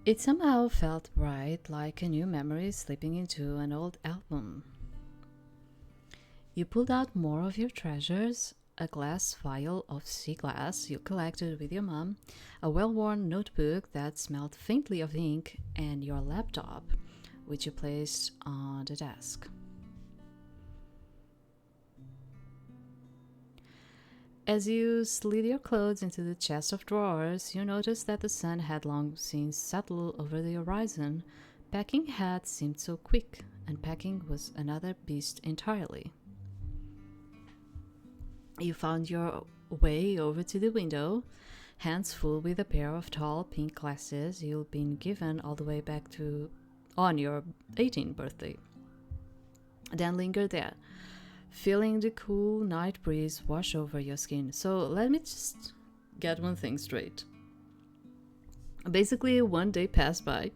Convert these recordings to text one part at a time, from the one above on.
It somehow felt right, like a new memory slipping into an old album. You pulled out more of your treasures, a glass vial of sea glass you collected with your mom, a well worn notebook that smelled faintly of ink, and your laptop, which you placed on the desk. As you slid your clothes into the chest of drawers, you noticed that the sun had long since settled over the horizon. Packing had seemed so quick, and packing was another beast entirely. You found your way over to the window, hands full with a pair of tall pink glasses you'd been given all the way back to on your 18th birthday. Then lingered there, feeling the cool night breeze wash over your skin. So let me just get one thing straight. Basically, one day passed by,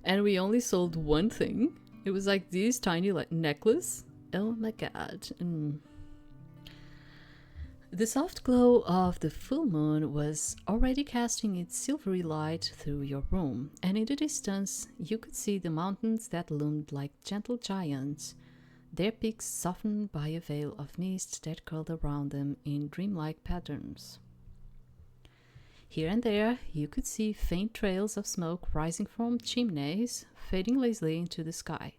and we only sold one thing. It was like this tiny necklace. Oh my god. The soft glow of the full moon was already casting its silvery light through your room, and in the distance you could see the mountains that loomed like gentle giants, their peaks softened by a veil of mist that curled around them in dreamlike patterns. Here and there you could see faint trails of smoke rising from chimneys, fading lazily into the sky,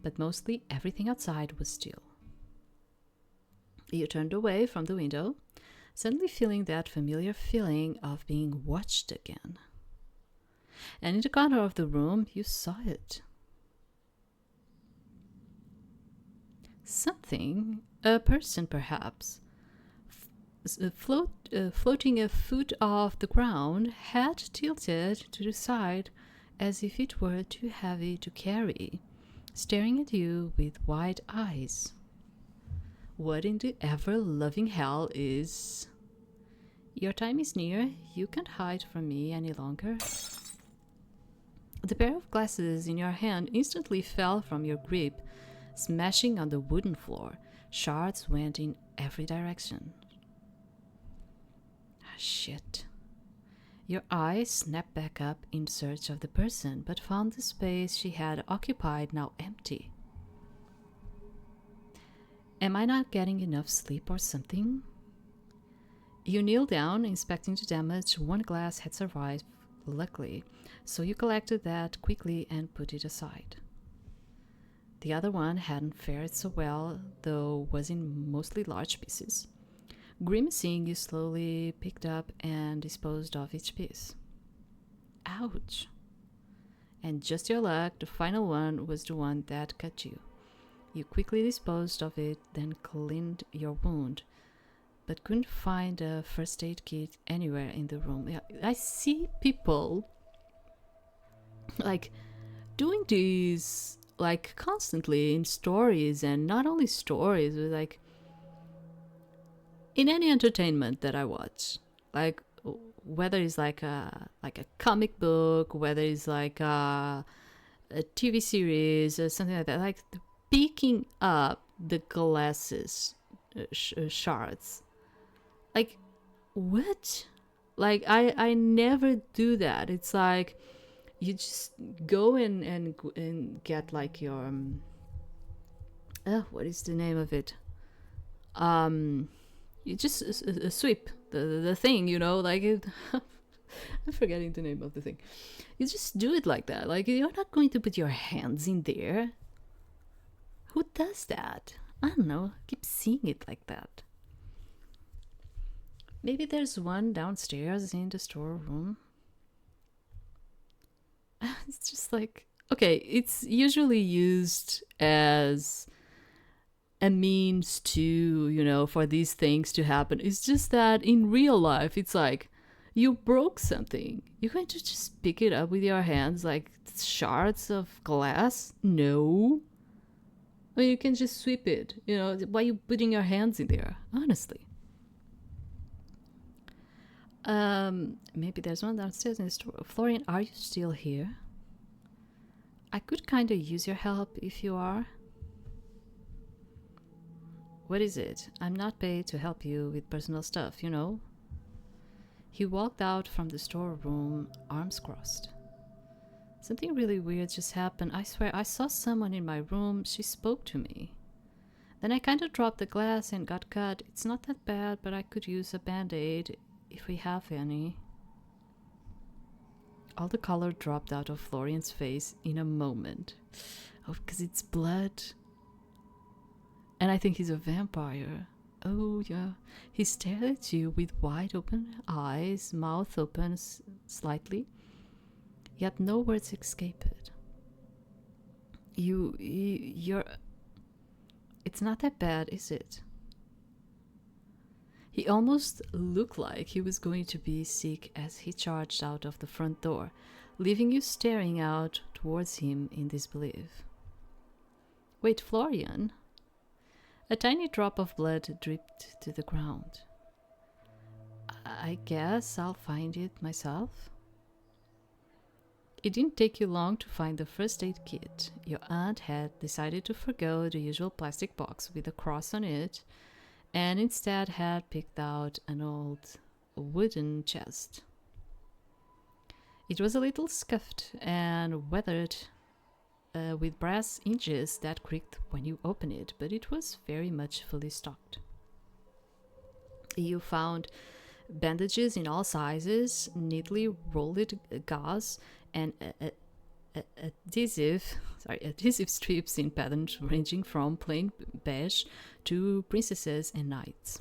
but mostly everything outside was still. You turned away from the window, suddenly feeling that familiar feeling of being watched again. And in the corner of the room, you saw it. Something, a person perhaps, floating a foot off the ground, head tilted to the side as if it were too heavy to carry, staring at you with wide eyes. What in the ever-loving hell is... Your time is near. You can't hide from me any longer. The pair of glasses in your hand instantly fell from your grip, smashing on the wooden floor. Shards went in every direction. Ah, shit. Your eyes snapped back up in search of the person, but found the space she had occupied now empty. Am I not getting enough sleep or something? You kneel down, inspecting the damage. One glass had survived, luckily, so you collected that quickly and put it aside. The other one hadn't fared so well, though was in mostly large pieces. Grimacing, you slowly picked up and disposed of each piece. Ouch! And just your luck, the final one was the one that cut you. You quickly disposed of it, then cleaned your wound, but couldn't find a first aid kit anywhere in the room. I see people like doing these like constantly in stories, and not only stories, but like in any entertainment that I watch, like whether it's like a comic book, whether it's like a TV series or something like that, like picking up the glasses shards. Like, what? Like, I never do that. It's like you just go and get like your what is the name of it? You just sweep the thing, you know, like it. I'm forgetting the name of the thing. You just do it like that. Like, you're not going to put your hands in there. Who does that? I don't know. I keep seeing it like that. Maybe there's one downstairs in the storeroom. It's just like, okay, it's usually used as a means to, you know, for these things to happen. It's just that in real life, it's like you broke something. You're going to just pick it up with your hands like shards of glass? No. I mean, you can just sweep it. You know, why are you putting your hands in there? Honestly. Maybe there's one downstairs in the store. Florian, are you still here? I could kind of use your help if you are. What is it? I'm not paid to help you with personal stuff, you know? He walked out from the storeroom, arms crossed. Something really weird just happened. I swear, I saw someone in my room. She spoke to me. Then I kind of dropped the glass and got cut. It's not that bad, but I could use a band-aid if we have any. All the color dropped out of Florian's face in a moment. Oh, because it's blood. And I think he's a vampire. Oh, yeah. He stared at you with wide open eyes, mouth open slightly, yet no words escaped. You're... It's not that bad, is it? He almost looked like he was going to be sick as he charged out of the front door, leaving you staring out towards him in disbelief. Wait, Florian? A tiny drop of blood dripped to the ground. I guess I'll find it myself. It didn't take you long to find the first aid kit. Your aunt had decided to forgo the usual plastic box with a cross on it, and instead had picked out an old wooden chest. It was a little scuffed and weathered with brass hinges that creaked when you opened it, but it was very much fully stocked. You found bandages in all sizes, neatly rolled gauze, and adhesive strips in patterns ranging from plain beige to princesses and knights.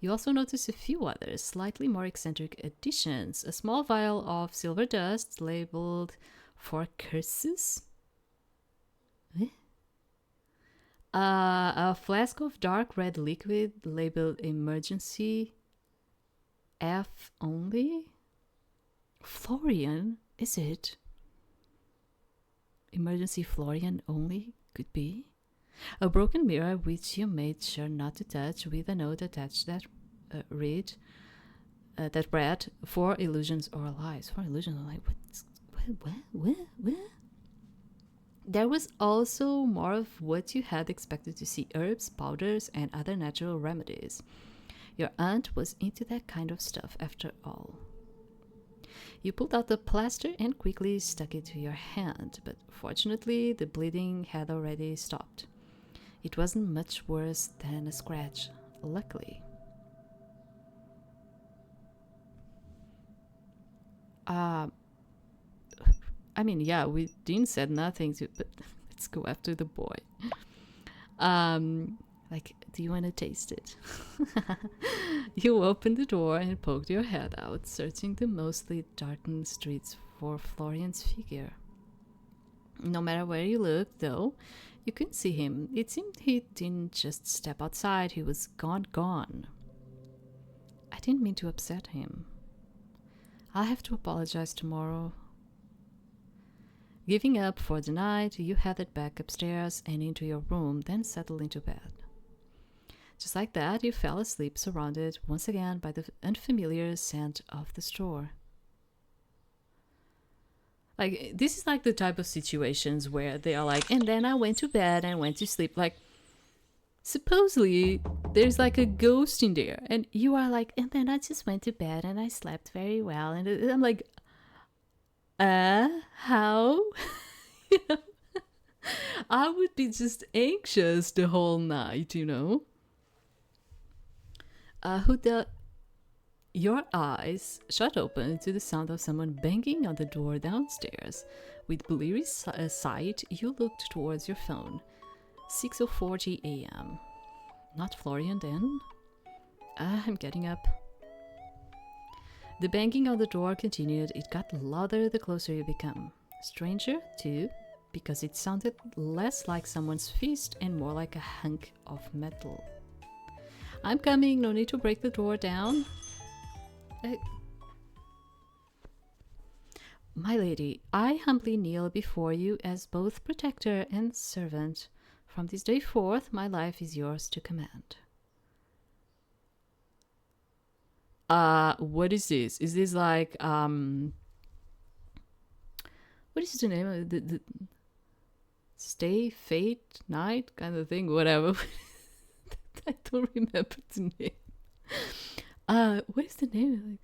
You also notice a few other slightly more eccentric additions: a small vial of silver dust labeled for curses, a flask of dark red liquid labeled emergency F only. Florian, is it? Emergency Florian only could be. A broken mirror which you made sure not to touch, with a note attached that read "For illusions or lies." For illusions or lies. What? There was also more of what you had expected to see: herbs, powders, and other natural remedies. Your aunt was into that kind of stuff, after all. You pulled out the plaster and quickly stuck it to your hand, but fortunately the bleeding had already stopped. It wasn't much worse than a scratch, luckily. I mean, yeah, we didn't said nothing to, but let's go after the boy. Like, do you want to taste it? You opened the door and poked your head out, searching the mostly darkened streets for Florian's figure. No matter where you looked, though, you couldn't see him. It seemed he didn't just step outside, he was gone. I didn't mean to upset him. I'll have to apologize tomorrow. Giving up for the night, you headed back upstairs and into your room, then settled into bed. Just like that, you fell asleep, surrounded once again by the unfamiliar scent of the store. Like, this is like the type of situations where they are like, and then I went to bed and went to sleep. Like, supposedly, there's like a ghost in there. And you are like, and then I just went to bed and I slept very well. And I'm like, how? You know? I would be just anxious the whole night, you know? Your eyes shut open to the sound of someone banging on the door downstairs. With bleary sight, you looked towards your phone. 6:40 a.m. Not Florian then? I'm getting up. The banging on the door continued. It got louder the closer you become. Stranger, too, because it sounded less like someone's fist and more like a hunk of metal. I'm coming, no need to break the door down. My lady, I humbly kneel before you as both protector and servant. From this day forth, my life is yours to command. What is this? Is this like, what is the name of the stay, fate, night kind of thing? Whatever. I don't remember the name. What is the name?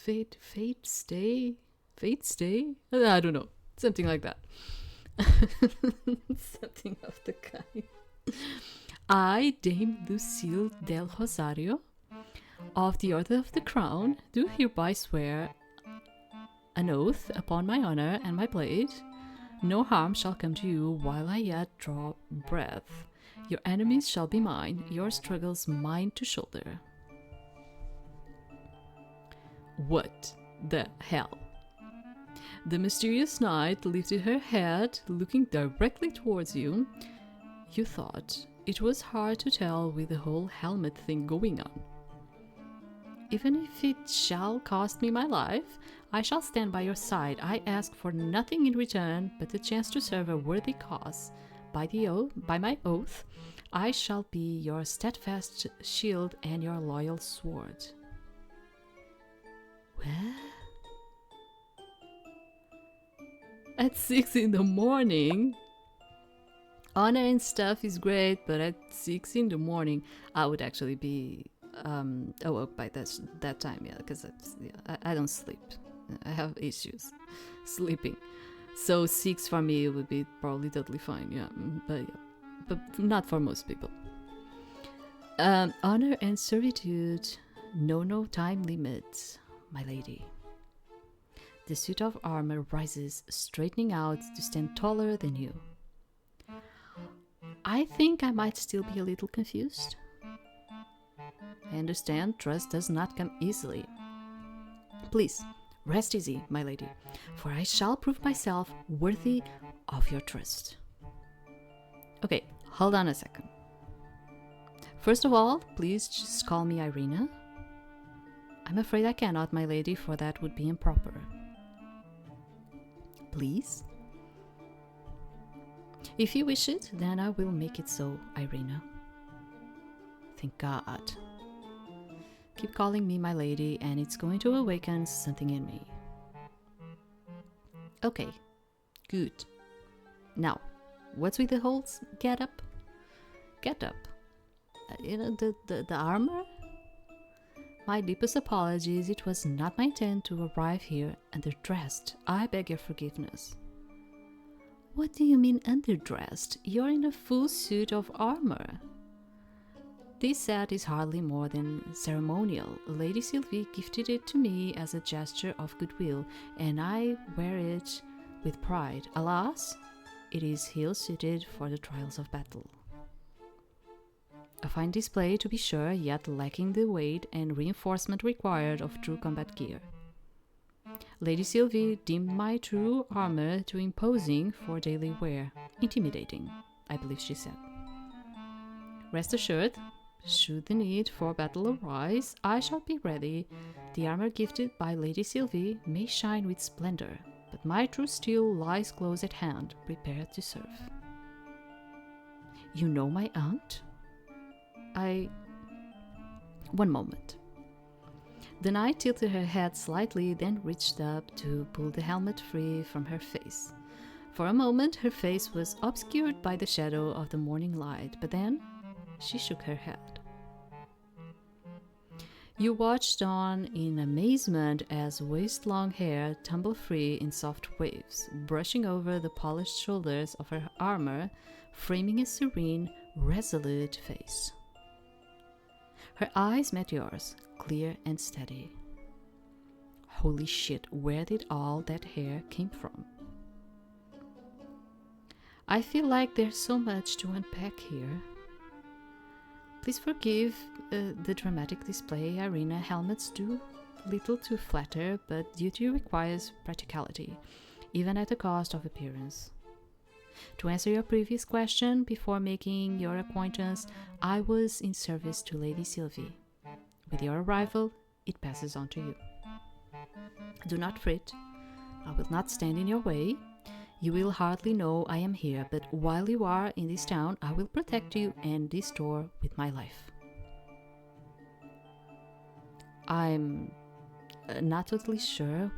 Like, fate, stay? Fate's Day? I don't know. Something like that. Something of the kind. I, Dame Lucille del Rosario, of the Order of the Crown, do hereby swear an oath upon my honor and my blade. No harm shall come to you while I yet draw breath. Your enemies shall be mine, your struggles mine to shoulder. What the hell? The mysterious knight lifted her head, looking directly towards you. You thought it was hard to tell with the whole helmet thing going on. Even if it shall cost me my life, I shall stand by your side. I ask for nothing in return but the chance to serve a worthy cause. By my oath, I shall be your steadfast shield and your loyal sword. What? At 6 in the morning? Honor and stuff is great, but at 6 in the morning, I would actually be awoke by that time, yeah, because I don't sleep. I have issues sleeping. So 6 for me would be probably totally fine, yeah, but not for most people. Honor and servitude know no time limits, my lady. The suit of armor rises, straightening out to stand taller than you. I think I might still be a little confused. I understand trust does not come easily. Please, rest easy, my lady, for I shall prove myself worthy of your trust. Okay, hold on a second. First of all, please just call me Irina. I'm afraid I cannot, my lady, for that would be improper. Please? If you wish it, then I will make it so, Irina. Thank God. Keep calling me my lady, and it's going to awaken something in me. Okay, good. Now, what's with the whole get up? Get up. The armor? My deepest apologies, it was not my intent to arrive here underdressed. I beg your forgiveness. What do you mean underdressed? You're in a full suit of armor. This set is hardly more than ceremonial. Lady Sylvie gifted it to me as a gesture of goodwill, and I wear it with pride. Alas, it is ill-suited for the trials of battle. A fine display, to be sure, yet lacking the weight and reinforcement required of true combat gear. Lady Sylvie deemed my true armor too imposing for daily wear. Intimidating, I believe she said. Rest assured, should the need for battle arise, I shall be ready. The armor gifted by Lady Sylvie may shine with splendor, but my true steel lies close at hand, prepared to serve. You know my aunt? One moment. The knight tilted her head slightly, then reached up to pull the helmet free from her face. For a moment her face was obscured by the shadow of the morning light, but then she shook her head. You watched on in amazement as waist-long hair tumbled free in soft waves, brushing over the polished shoulders of her armor, framing a serene, resolute face. Her eyes met yours, clear and steady. Holy shit, where did all that hair came from? I feel like there's so much to unpack here. Please forgive the dramatic display. Irina, helmets do little to flatter, but duty requires practicality, even at the cost of appearance. To answer your previous question, before making your acquaintance, I was in service to Lady Sylvie. With your arrival, it passes on to you. Do not fret. I will not stand in your way. You will hardly know I am here, but while you are in this town, I will protect you and this store with my life. I'm not totally sure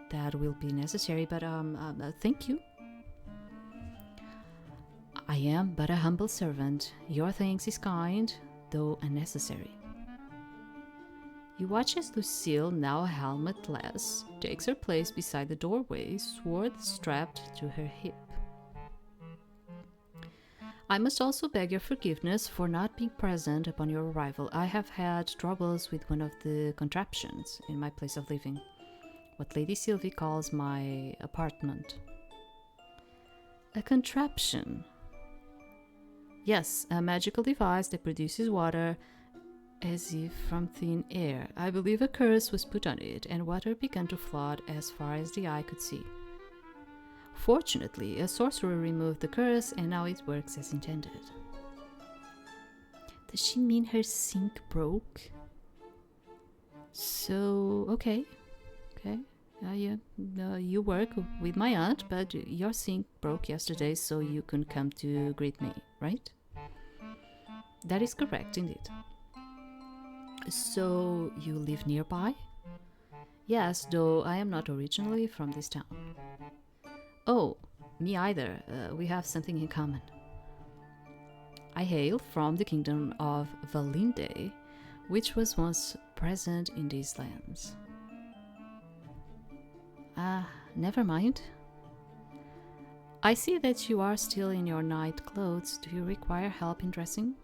that will be necessary, but thank you. I am but a humble servant. Your thanks is kind, though unnecessary. You watch as Lucille, now helmetless, takes her place beside the doorway, sword strapped to her hip. I must also beg your forgiveness for not being present upon your arrival. I have had troubles with one of the contraptions in my place of living, what Lady Sylvie calls my apartment. A contraption? Yes, a magical device that produces water as if from thin air. I believe a curse was put on it, and water began to flood as far as the eye could see. Fortunately, a sorcerer removed the curse, and now it works as intended. Does she mean her sink broke? So, okay. You work with my aunt, but your sink broke yesterday, so you couldn't come to greet me, right? That is correct, indeed. So, you live nearby? Yes, though I am not originally from this town. Oh, me either. We have something in common. I hail from the kingdom of Valinde, which was once present in these lands. Never mind. I see that you are still in your night clothes. Do you require help in dressing?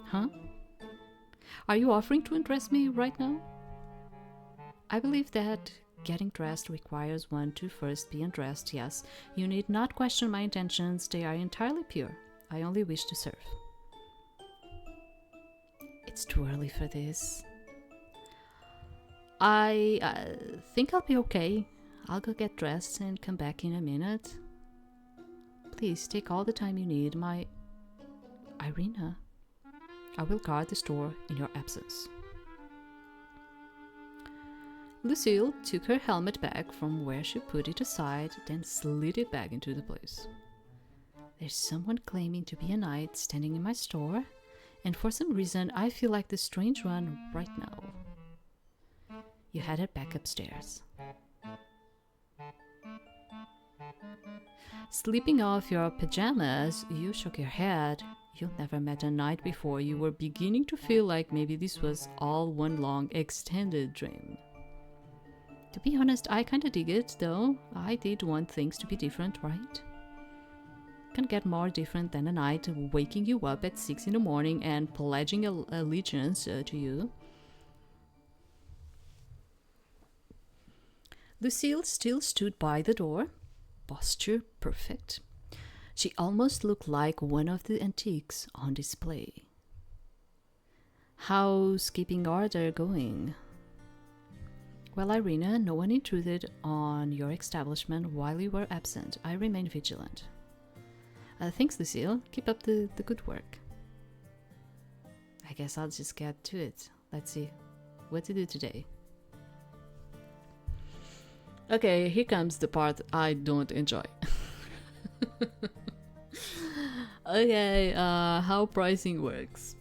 Huh? Are you offering to undress me right now? I believe that getting dressed requires one to first be undressed, yes. You need not question my intentions. They are entirely pure. I only wish to serve. It's too early for this. I think I'll be okay. I'll go get dressed and come back in a minute. Please take all the time you need, my Irina. I will guard the store in your absence. Lucille took her helmet back from where she put it aside, then slid it back into the place. There's someone claiming to be a knight standing in my store, and for some reason I feel like the strange one right now. You headed back upstairs. Slipping off your pajamas, you shook your head. You'd never met a knight before. You were beginning to feel like maybe this was all one long extended dream. To be honest, I kinda dig it, though. I did want things to be different, right? Can't get more different than a knight waking you up at 6 in the morning and pledging allegiance to you. Lucille still stood by the door, posture perfect. She almost looked like one of the antiques on display. How's keeping order going? Well, Irina, no one intruded on your establishment while you were absent. I remain vigilant. Thanks, Lucille. Keep up the good work. I guess I'll just get to it. Let's see what to do today. Okay, here comes the part I don't enjoy. Okay, how pricing works.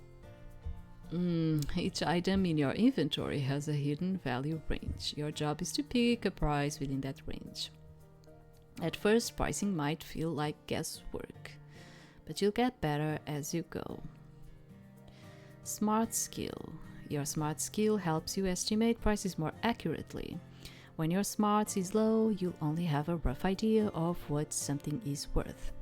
Each item in your inventory has a hidden value range. Your job is to pick a price within that range. At first, pricing might feel like guesswork, but you'll get better as you go. Smart skill. Your smart skill helps you estimate prices more accurately. When your smarts is low, you'll only have a rough idea of what something is worth.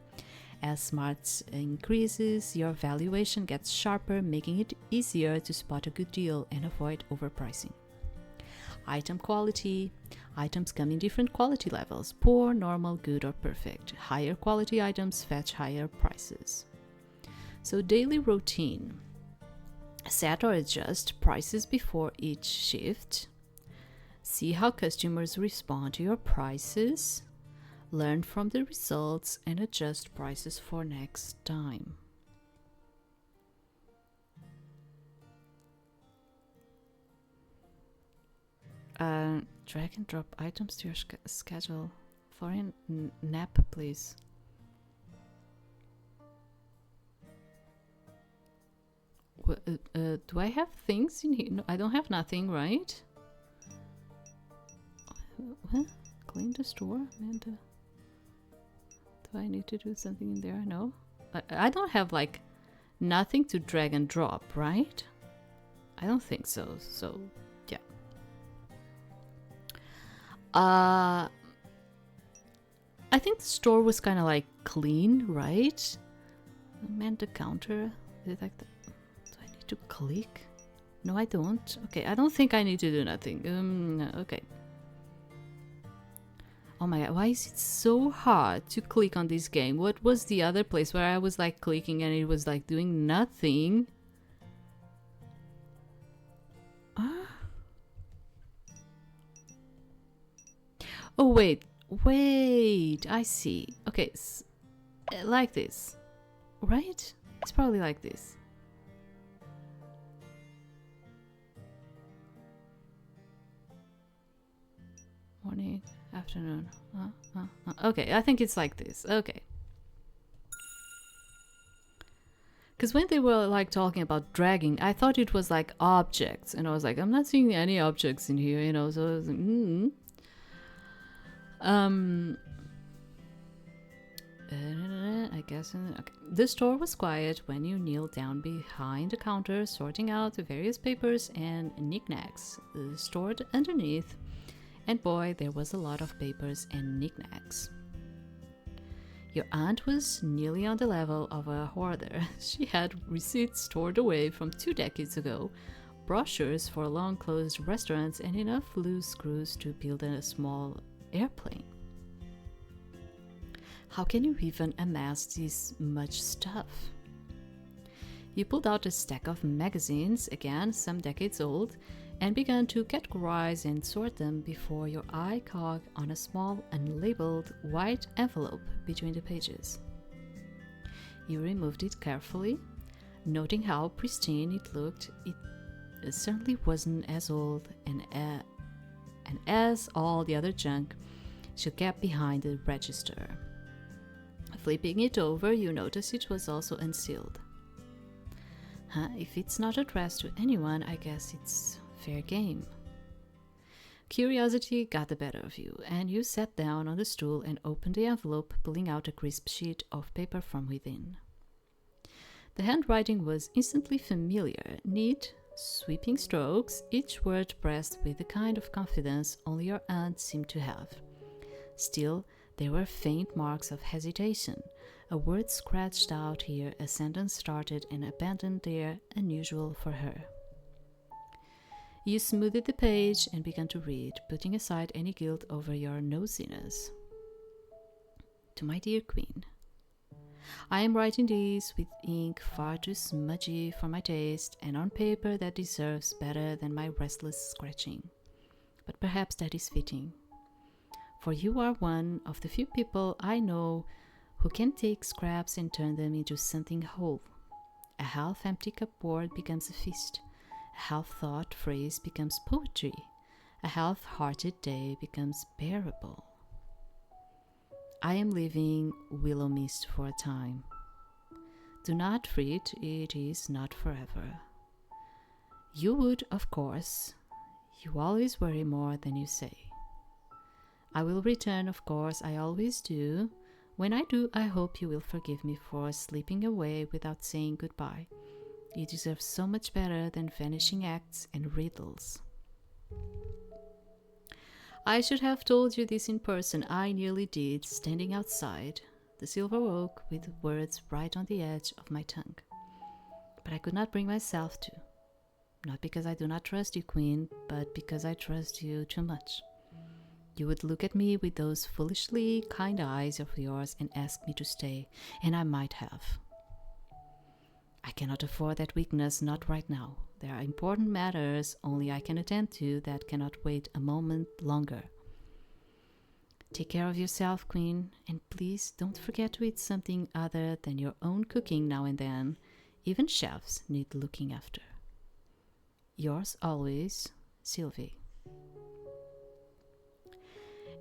As smarts increases, your valuation gets sharper, making it easier to spot a good deal and avoid overpricing. Item quality. Items come in different quality levels: poor, normal, good, or perfect. Higher quality items fetch higher prices. So daily routine. Set or adjust prices before each shift. See how customers respond to your prices. Learn from the results and adjust prices for next time. Drag and drop items to your schedule. Florian, nap, please. Do I have things in here? No, I don't have nothing, right? What? Clean the store? Amanda. Do I need to do something in there? No. I don't have like nothing to drag and drop, right? I don't think so. So, yeah. I think the store was kind of like clean, right? Man, the counter. Is it like the, do I need to click? No, I don't. Okay, I don't think I need to do nothing. Okay. Oh my god, why is it so hard to click on this game? What was the other place where I was like clicking and it was like doing nothing? Oh, wait, I see. Okay, like this, right? It's probably like this. Morning, afternoon. Okay, I think it's like this. Okay. Because when they were like talking about dragging, I thought it was like objects, and I was like, I'm not seeing any objects in here, you know. So I was like, I guess. Okay. The store was quiet when you kneeled down behind the counter, sorting out the various papers and knickknacks stored underneath. And boy, there was a lot of papers and knickknacks. Your aunt was nearly on the level of a hoarder. She had receipts stored away from 2 decades ago, brochures for long-closed restaurants, and enough loose screws to build a small airplane. How can you even amass this much stuff? You pulled out a stack of magazines, again some decades old, and began to categorize and sort them before your eye caught on a small unlabeled white envelope between the pages. You removed it carefully, noting how pristine it looked. It certainly wasn't as old and as all the other junk you kept behind the register. Flipping it over, you noticed it was also unsealed. If it's not addressed to anyone, I guess it's fair game. Curiosity got the better of you, and you sat down on the stool and opened the envelope, pulling out a crisp sheet of paper from within. The handwriting was instantly familiar, neat, sweeping strokes, each word pressed with the kind of confidence only your aunt seemed to have. Still, there were faint marks of hesitation, a word scratched out here, a sentence started and abandoned there, unusual for her. You smoothed the page and began to read, putting aside any guilt over your nosiness. To my dear Queen, I am writing these with ink far too smudgy for my taste and on paper that deserves better than my restless scratching. But perhaps that is fitting. For you are one of the few people I know who can take scraps and turn them into something whole. A half-empty cupboard becomes a feast. A half-thought phrase becomes poetry. A half-hearted day becomes bearable. I am leaving Willowmist for a time. Do not fret, it is not forever. You would, of course. You always worry more than you say. I will return, of course, I always do. When I do, I hope you will forgive me for slipping away without saying goodbye. You deserve so much better than vanishing acts and riddles. I should have told you this in person. I nearly did, standing outside the silver oak with the words right on the edge of my tongue. But I could not bring myself to. Not because I do not trust you, Queen, but because I trust you too much. You would look at me with those foolishly kind eyes of yours and ask me to stay, and I might have. I cannot afford that weakness, not right now. There are important matters only I can attend to that cannot wait a moment longer. Take care of yourself, Queen, and please don't forget to eat something other than your own cooking now and then. Even chefs need looking after. Yours always, Sylvie.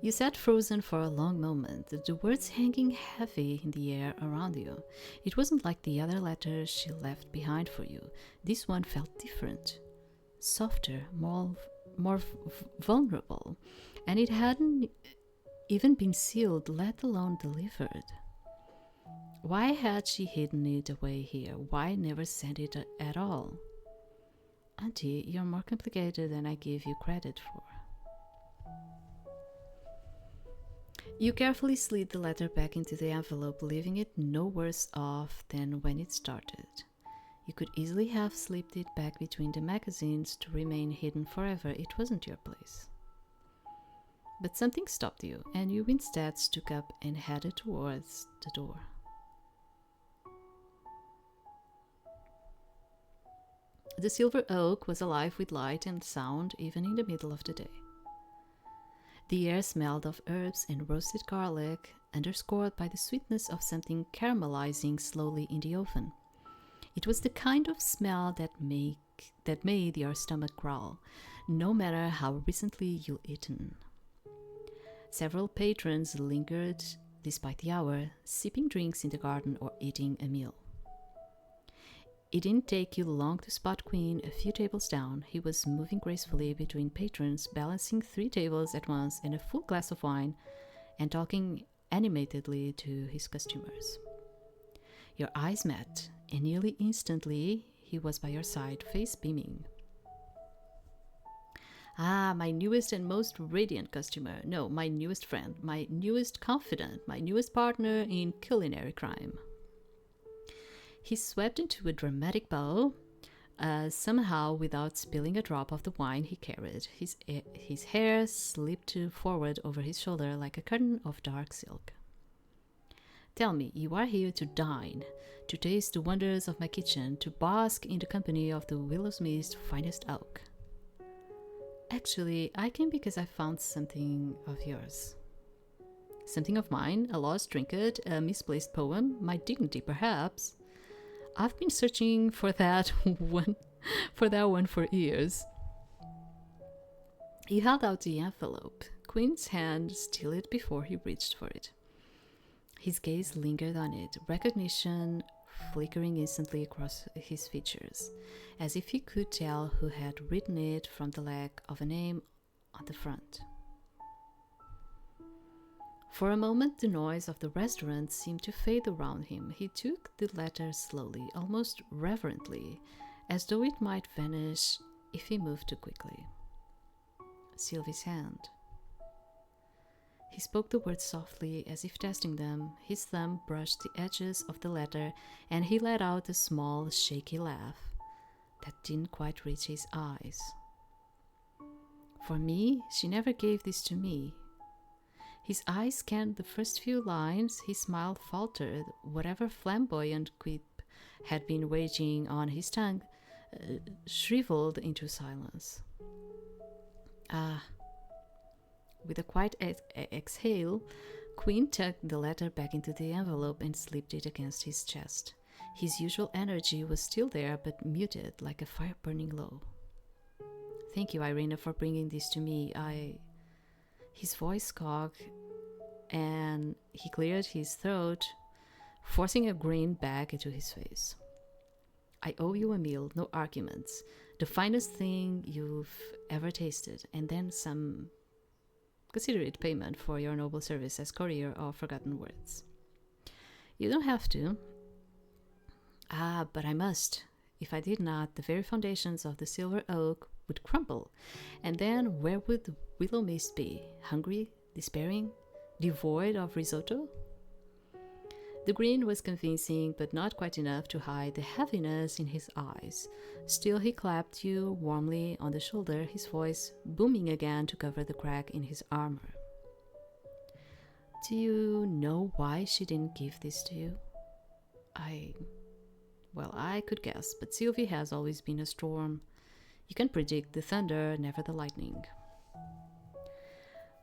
You sat frozen for a long moment, the words hanging heavy in the air around you. It wasn't like the other letters she left behind for you. This one felt different, softer, more vulnerable, and it hadn't even been sealed, let alone delivered. Why had she hidden it away here? Why never sent it at all? Auntie, you're more complicated than I give you credit for. You carefully slid the letter back into the envelope, leaving it no worse off than when it started. You could easily have slipped it back between the magazines to remain hidden forever. It wasn't your place. But something stopped you, and you instead stood up and headed towards the door. The silver oak was alive with light and sound even in the middle of the day. The air smelled of herbs and roasted garlic, underscored by the sweetness of something caramelizing slowly in the oven. It was the kind of smell that made your stomach growl, no matter how recently you'd eaten. Several patrons lingered despite the hour, sipping drinks in the garden or eating a meal. It didn't take you long to spot Queen a few tables down. He was moving gracefully between patrons, balancing 3 tables at once and a full glass of wine, and talking animatedly to his customers. Your eyes met, and nearly instantly he was by your side, face beaming. Ah, my newest and most radiant customer. No, my newest friend, my newest confidant, my newest partner in culinary crime. He swept into a dramatic bow, somehow without spilling a drop of the wine he carried. His hair slipped forward over his shoulder like a curtain of dark silk. Tell me, you are here to dine, to taste the wonders of my kitchen, to bask in the company of the Willowmist finest oak. Actually, I came because I found something of yours. Something of mine, a lost trinket, a misplaced poem, my dignity perhaps. I've been searching for that one for years. He held out the envelope. Queen's hand stilled before he reached for it. His gaze lingered on it, recognition flickering instantly across his features, as if he could tell who had written it from the lack of a name on the front. For a moment, the noise of the restaurant seemed to fade around him. He took the letter slowly, almost reverently, as though it might vanish if he moved too quickly. Sylvie's hand. He spoke the words softly, as if testing them. His thumb brushed the edges of the letter, and he let out a small, shaky laugh that didn't quite reach his eyes. For me, she never gave this to me. His eyes scanned the first few lines, his smile faltered, whatever flamboyant quip had been waging on his tongue shriveled into silence. Ah. With a quiet exhale, Queen tucked the letter back into the envelope and slipped it against his chest. His usual energy was still there, but muted, like a fire burning low. Thank you, Irina, for bringing this to me. His voice cocked, and he cleared his throat, forcing a grin back into his face. I owe you a meal, no arguments. The finest thing you've ever tasted, and then some considerate payment for your noble service as courier of forgotten words. You don't have to. Ah, but I must. If I did not, the very foundations of the silver oak would crumble, and then where would Willowmist be? Hungry, despairing, devoid of risotto? The grin was convincing, but not quite enough to hide the heaviness in his eyes. Still, he clapped you warmly on the shoulder, his voice booming again to cover the crack in his armor. Do you know why she didn't give this to you? I could guess, but Sylvie has always been a storm. You can predict the thunder, never the lightning.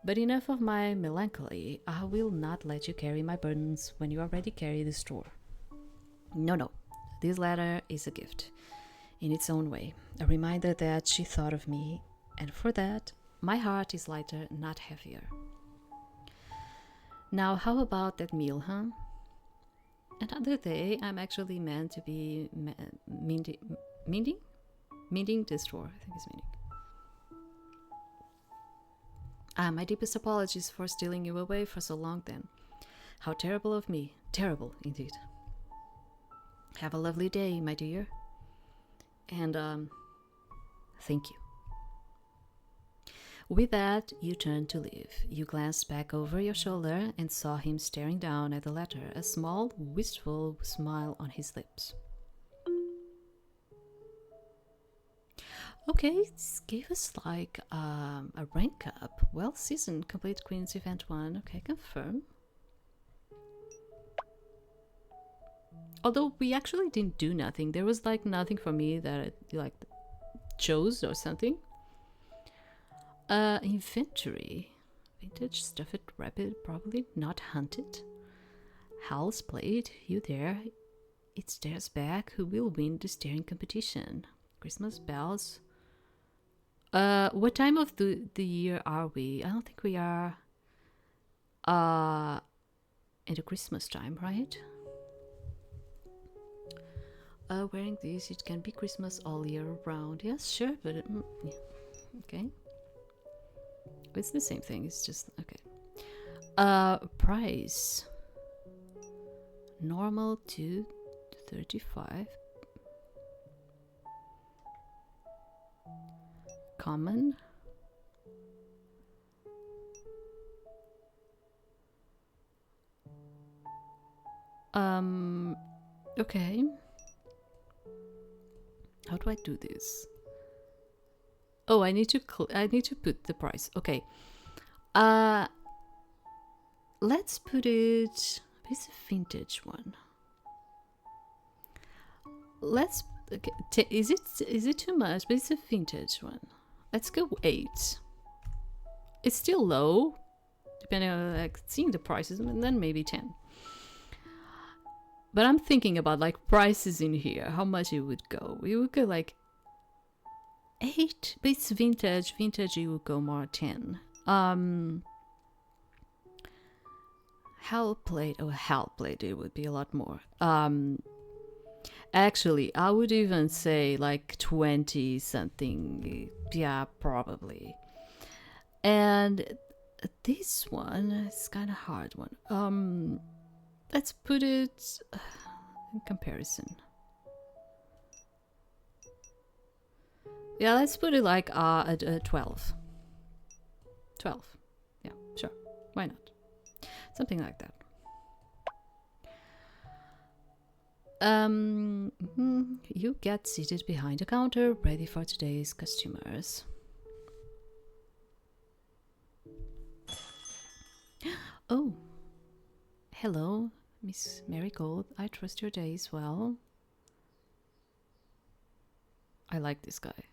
But enough of my melancholy. I will not let you carry my burdens when you already carry the store. No. This letter is a gift, in its own way. A reminder that she thought of me, and for that, my heart is lighter, not heavier. Now, how about that meal, huh? Another day, I'm actually meant to be mending this store. I think it's mending. My deepest apologies for stealing you away for so long then. How terrible of me. Terrible, indeed. Have a lovely day, my dear. And, Thank you. With that, you turned to leave. You glanced back over your shoulder and saw him staring down at the letter, a small, wistful smile on his lips. Okay, this gave us like a rank up. Well seasoned, complete Queen's Event 1. Okay, confirm. Although we actually didn't do nothing. There was like nothing for me that I like chose or something. Inventory. Vintage stuffed rabbit, probably not hunted. Hal's plate, you there? It stares back. Who will win the staring competition? Christmas bells. What time of the year are we? I don't think we are in the Christmas time, right? Wearing this, it can be Christmas all year round. Yes, sure, but yeah. Okay. It's the same thing. It's just okay. Price. Normal to 35. Common. Okay. How do I do this? Oh, I need to put the price. Okay. Let's put it. It's a vintage one. Let's. Okay, is it too much? But it's a vintage one. Let's go 8. It's still low, depending on like seeing the prices, and then maybe 10. But I'm thinking about like prices in here. How much it would go? We would go like 8, but it's vintage. Vintage, you would go more 10. Hal plate. Oh, Hal plate. It would be a lot more. Actually, I would even say like 20 something. Yeah, probably. And this one is kind of hard one. Let's put it in comparison. Yeah, let's put it like at 12. 12. Yeah, sure. Why not? Something like that. You get seated behind the counter, ready for today's customers. Oh, hello, Miss Marigold. I trust your day is well. I like this guy.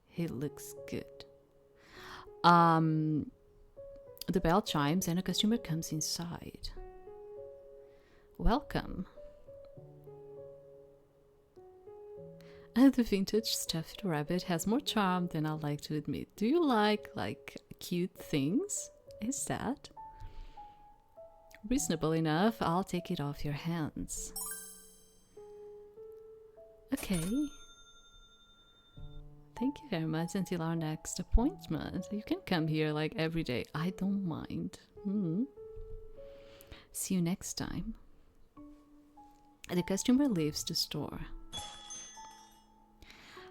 He looks good. The bell chimes and a customer comes inside. Welcome. The vintage stuffed rabbit has more charm than I like to admit. Do you like cute things? Is that reasonable enough? I'll take it off your hands. Okay. Thank you very much. Until our next appointment. You can come here like every day. I don't mind. See you next time. The customer leaves the store.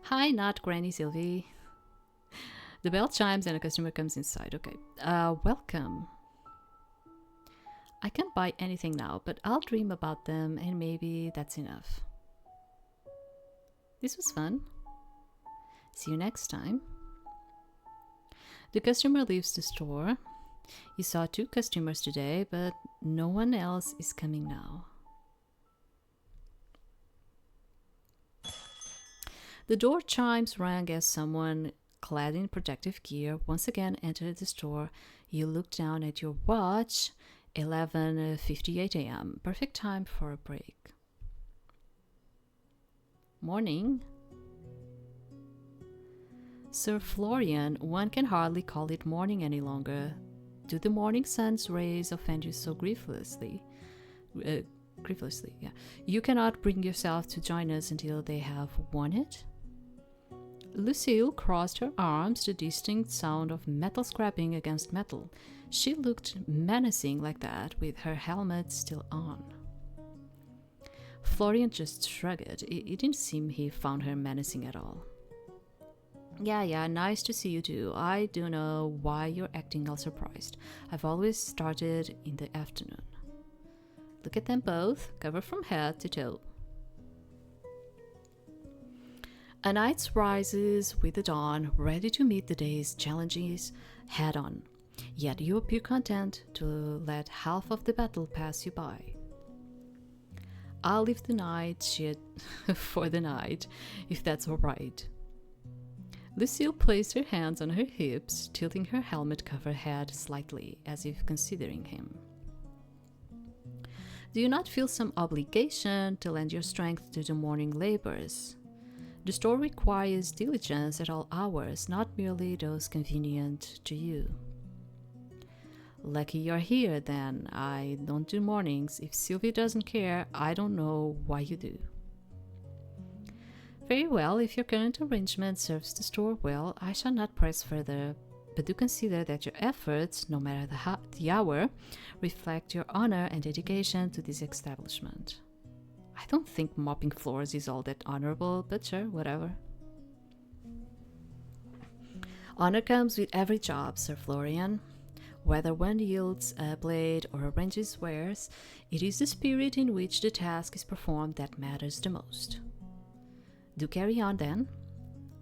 Hi, not Granny Sylvie. The bell chimes and a customer comes inside. Okay. Welcome. I can't buy anything now, but I'll dream about them and maybe that's enough. This was fun. See you next time. The customer leaves the store. You saw 2 customers today, but no one else is coming now. The door chimes rang as someone clad in protective gear once again entered the store. You looked down at your watch. 11:58 a.m. Perfect time for a break. Morning. Sir Florian, one can hardly call it morning any longer. Do the morning sun's rays offend you so grievously? Yeah. You cannot bring yourself to join us until they have won it? Lucille crossed her arms to the distinct sound of metal scraping against metal. She looked menacing like that, with her helmet still on. Florian just shrugged. It didn't seem he found her menacing at all. Yeah, nice to see you too. I don't know why you're acting all surprised. I've always started in the afternoon. Look at them both, covered from head to toe. A night rises with the dawn, ready to meet the day's challenges head on. Yet you appear content to let half of the battle pass you by. I'll leave the night shit for the night, if that's alright. Lucille placed her hands on her hips, tilting her helmet-covered head slightly, as if considering him. Do you not feel some obligation to lend your strength to the morning labors? The store requires diligence at all hours, not merely those convenient to you. Lucky you're here, then. I don't do mornings. If Sylvie doesn't care, I don't know why you do. Very well, if your current arrangement serves the store well, I shall not press further, but do consider that your efforts, no matter the hour, reflect your honor and dedication to this establishment. I don't think mopping floors is all that honorable, but sure, whatever. Honor comes with every job, Sir Florian. Whether one yields a blade or arranges wares, it is the spirit in which the task is performed that matters the most. Do carry on then,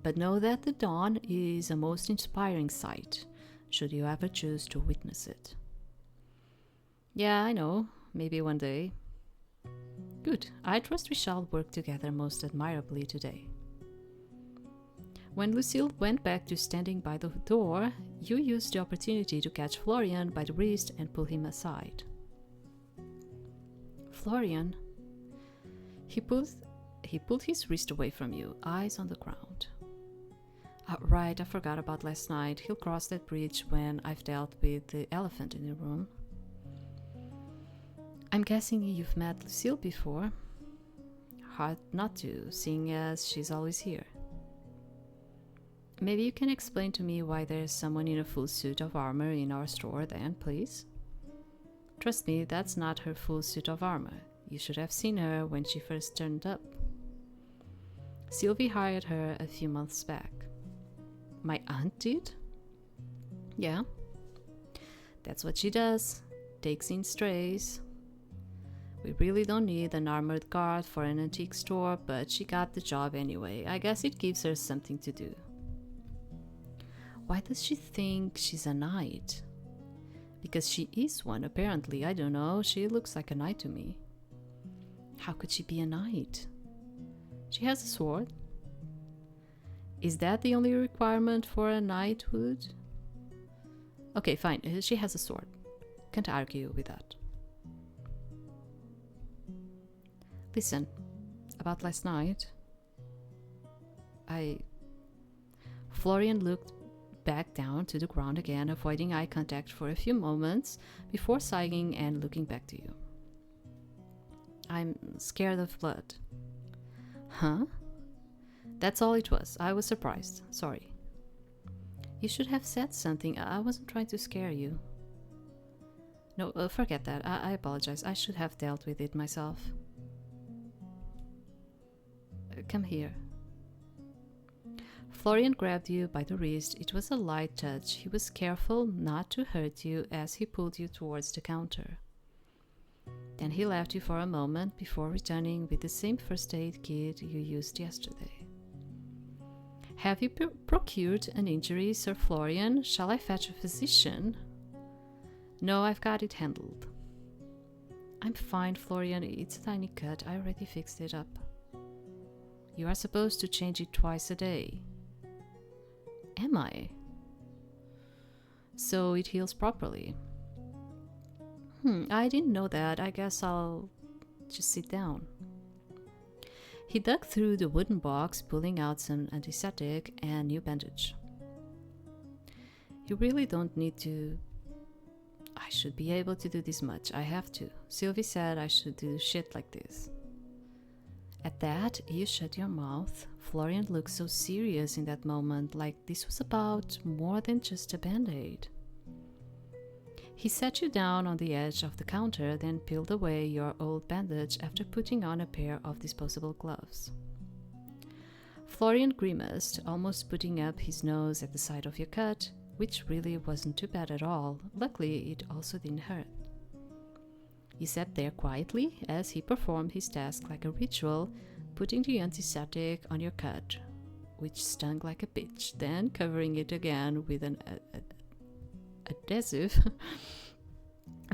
but know that the dawn is a most inspiring sight, should you ever choose to witness it. Yeah, I know, maybe one day. Good, I trust we shall work together most admirably today. When Lucille went back to standing by the door, you used the opportunity to catch Florian by the wrist and pull him aside. Florian? He pulled his wrist away from you, eyes on the ground. Right, I forgot about last night. He'll cross that bridge when I've dealt with the elephant in the room. I'm guessing you've met Lucille before. Hard not to, seeing as she's always here. Maybe you can explain to me why there's someone in a full suit of armor in our store then, please? Trust me, that's not her full suit of armor. You should have seen her when she first turned up. Sylvie hired her a few months back. My aunt did? Yeah. That's what she does. Takes in strays. We really don't need an armored guard for an antique store, but she got the job anyway. I guess it gives her something to do. Why does she think she's a knight? Because she is one, apparently. I don't know. She looks like a knight to me. How could she be a knight? She has a sword. Is that the only requirement for a knighthood? Okay, fine. She has a sword. Can't argue with that. Listen, about last night, Florian looked back down to the ground again, avoiding eye contact for a few moments before sighing and looking back to you. I'm scared of blood. Huh? That's all it was. I was surprised. Sorry. You should have said something. I wasn't trying to scare you. No, forget that. I apologize. I should have dealt with it myself. Come here. Florian grabbed you by the wrist. It was a light touch. He was careful not to hurt you as he pulled you towards the counter. Then he left you for a moment before returning with the same first aid kit you used yesterday. Have you procured an injury, Sir Florian? Shall I fetch a physician? No, I've got it handled. I'm fine, Florian. It's a tiny cut. I already fixed it up. You are supposed to change it twice a day. Am I? So it heals properly. I didn't know that. I guess I'll just sit down. He dug through the wooden box, pulling out some antiseptic and new bandage. You really don't need to. I should be able to do this much. I have to. Sylvie said I should do shit like this. At that, you shut your mouth. Florian looked so serious in that moment, like this was about more than just a band-aid. He sat you down on the edge of the counter, then peeled away your old bandage after putting on a pair of disposable gloves. Florian grimaced, almost putting up his nose at the sight of your cut, which really wasn't too bad at all. Luckily, it also didn't hurt. He sat there quietly as he performed his task like a ritual, putting the antiseptic on your cut, which stung like a bitch, then covering it again with an adhesive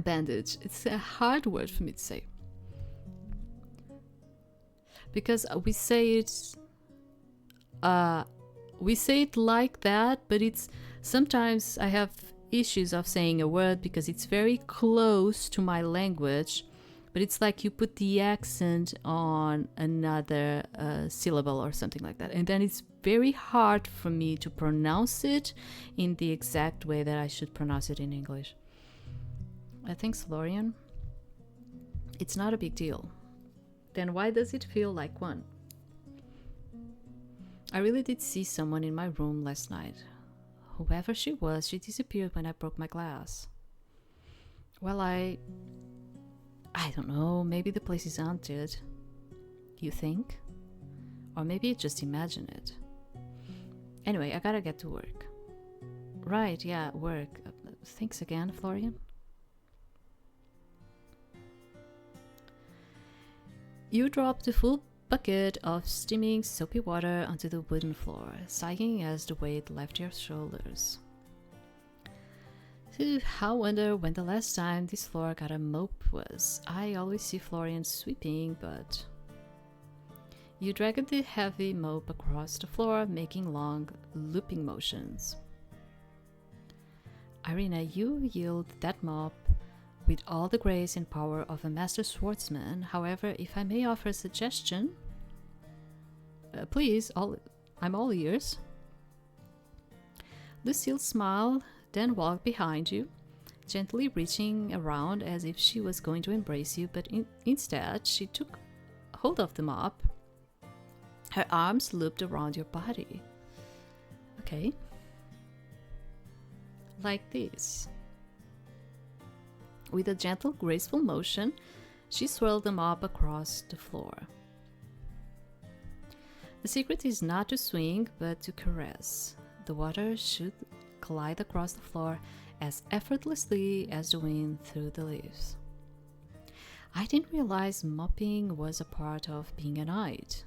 bandage. It's a hard word for me to say. Because we say it like that, but it's sometimes I have issues of saying a word because it's very close to my language, but it's like you put the accent on another syllable or something like that, and then it's very hard for me to pronounce it in the exact way that I should pronounce it in English. Thanks, Florian. It's not a big deal. Then why does it feel like one? I really did see someone in my room last night. Whoever she was, she disappeared when I broke my glass. Well, I don't know, maybe the place is haunted. You think? Or maybe you just imagine it. Anyway, I gotta get to work. Right, yeah, work. Thanks again, Florian. You dropped a full bucket of steaming soapy water onto the wooden floor, sighing as the weight left your shoulders. I wonder when the last time this floor got a mop was. I always see Florian sweeping, but... You dragged the heavy mop across the floor, making long, looping motions. Irina, you wield that mop with all the grace and power of a master swordsman. However, if I may offer a suggestion, please, I'm all ears. Lucille smiled, then walked behind you, gently reaching around as if she was going to embrace you, but instead she took hold of the mop. Her arms looped around your body. Okay. Like this. With a gentle, graceful motion, she swirled the mop across the floor. The secret is not to swing, but to caress. The water should glide across the floor as effortlessly as the wind through the leaves. I didn't realize mopping was a part of being a knight.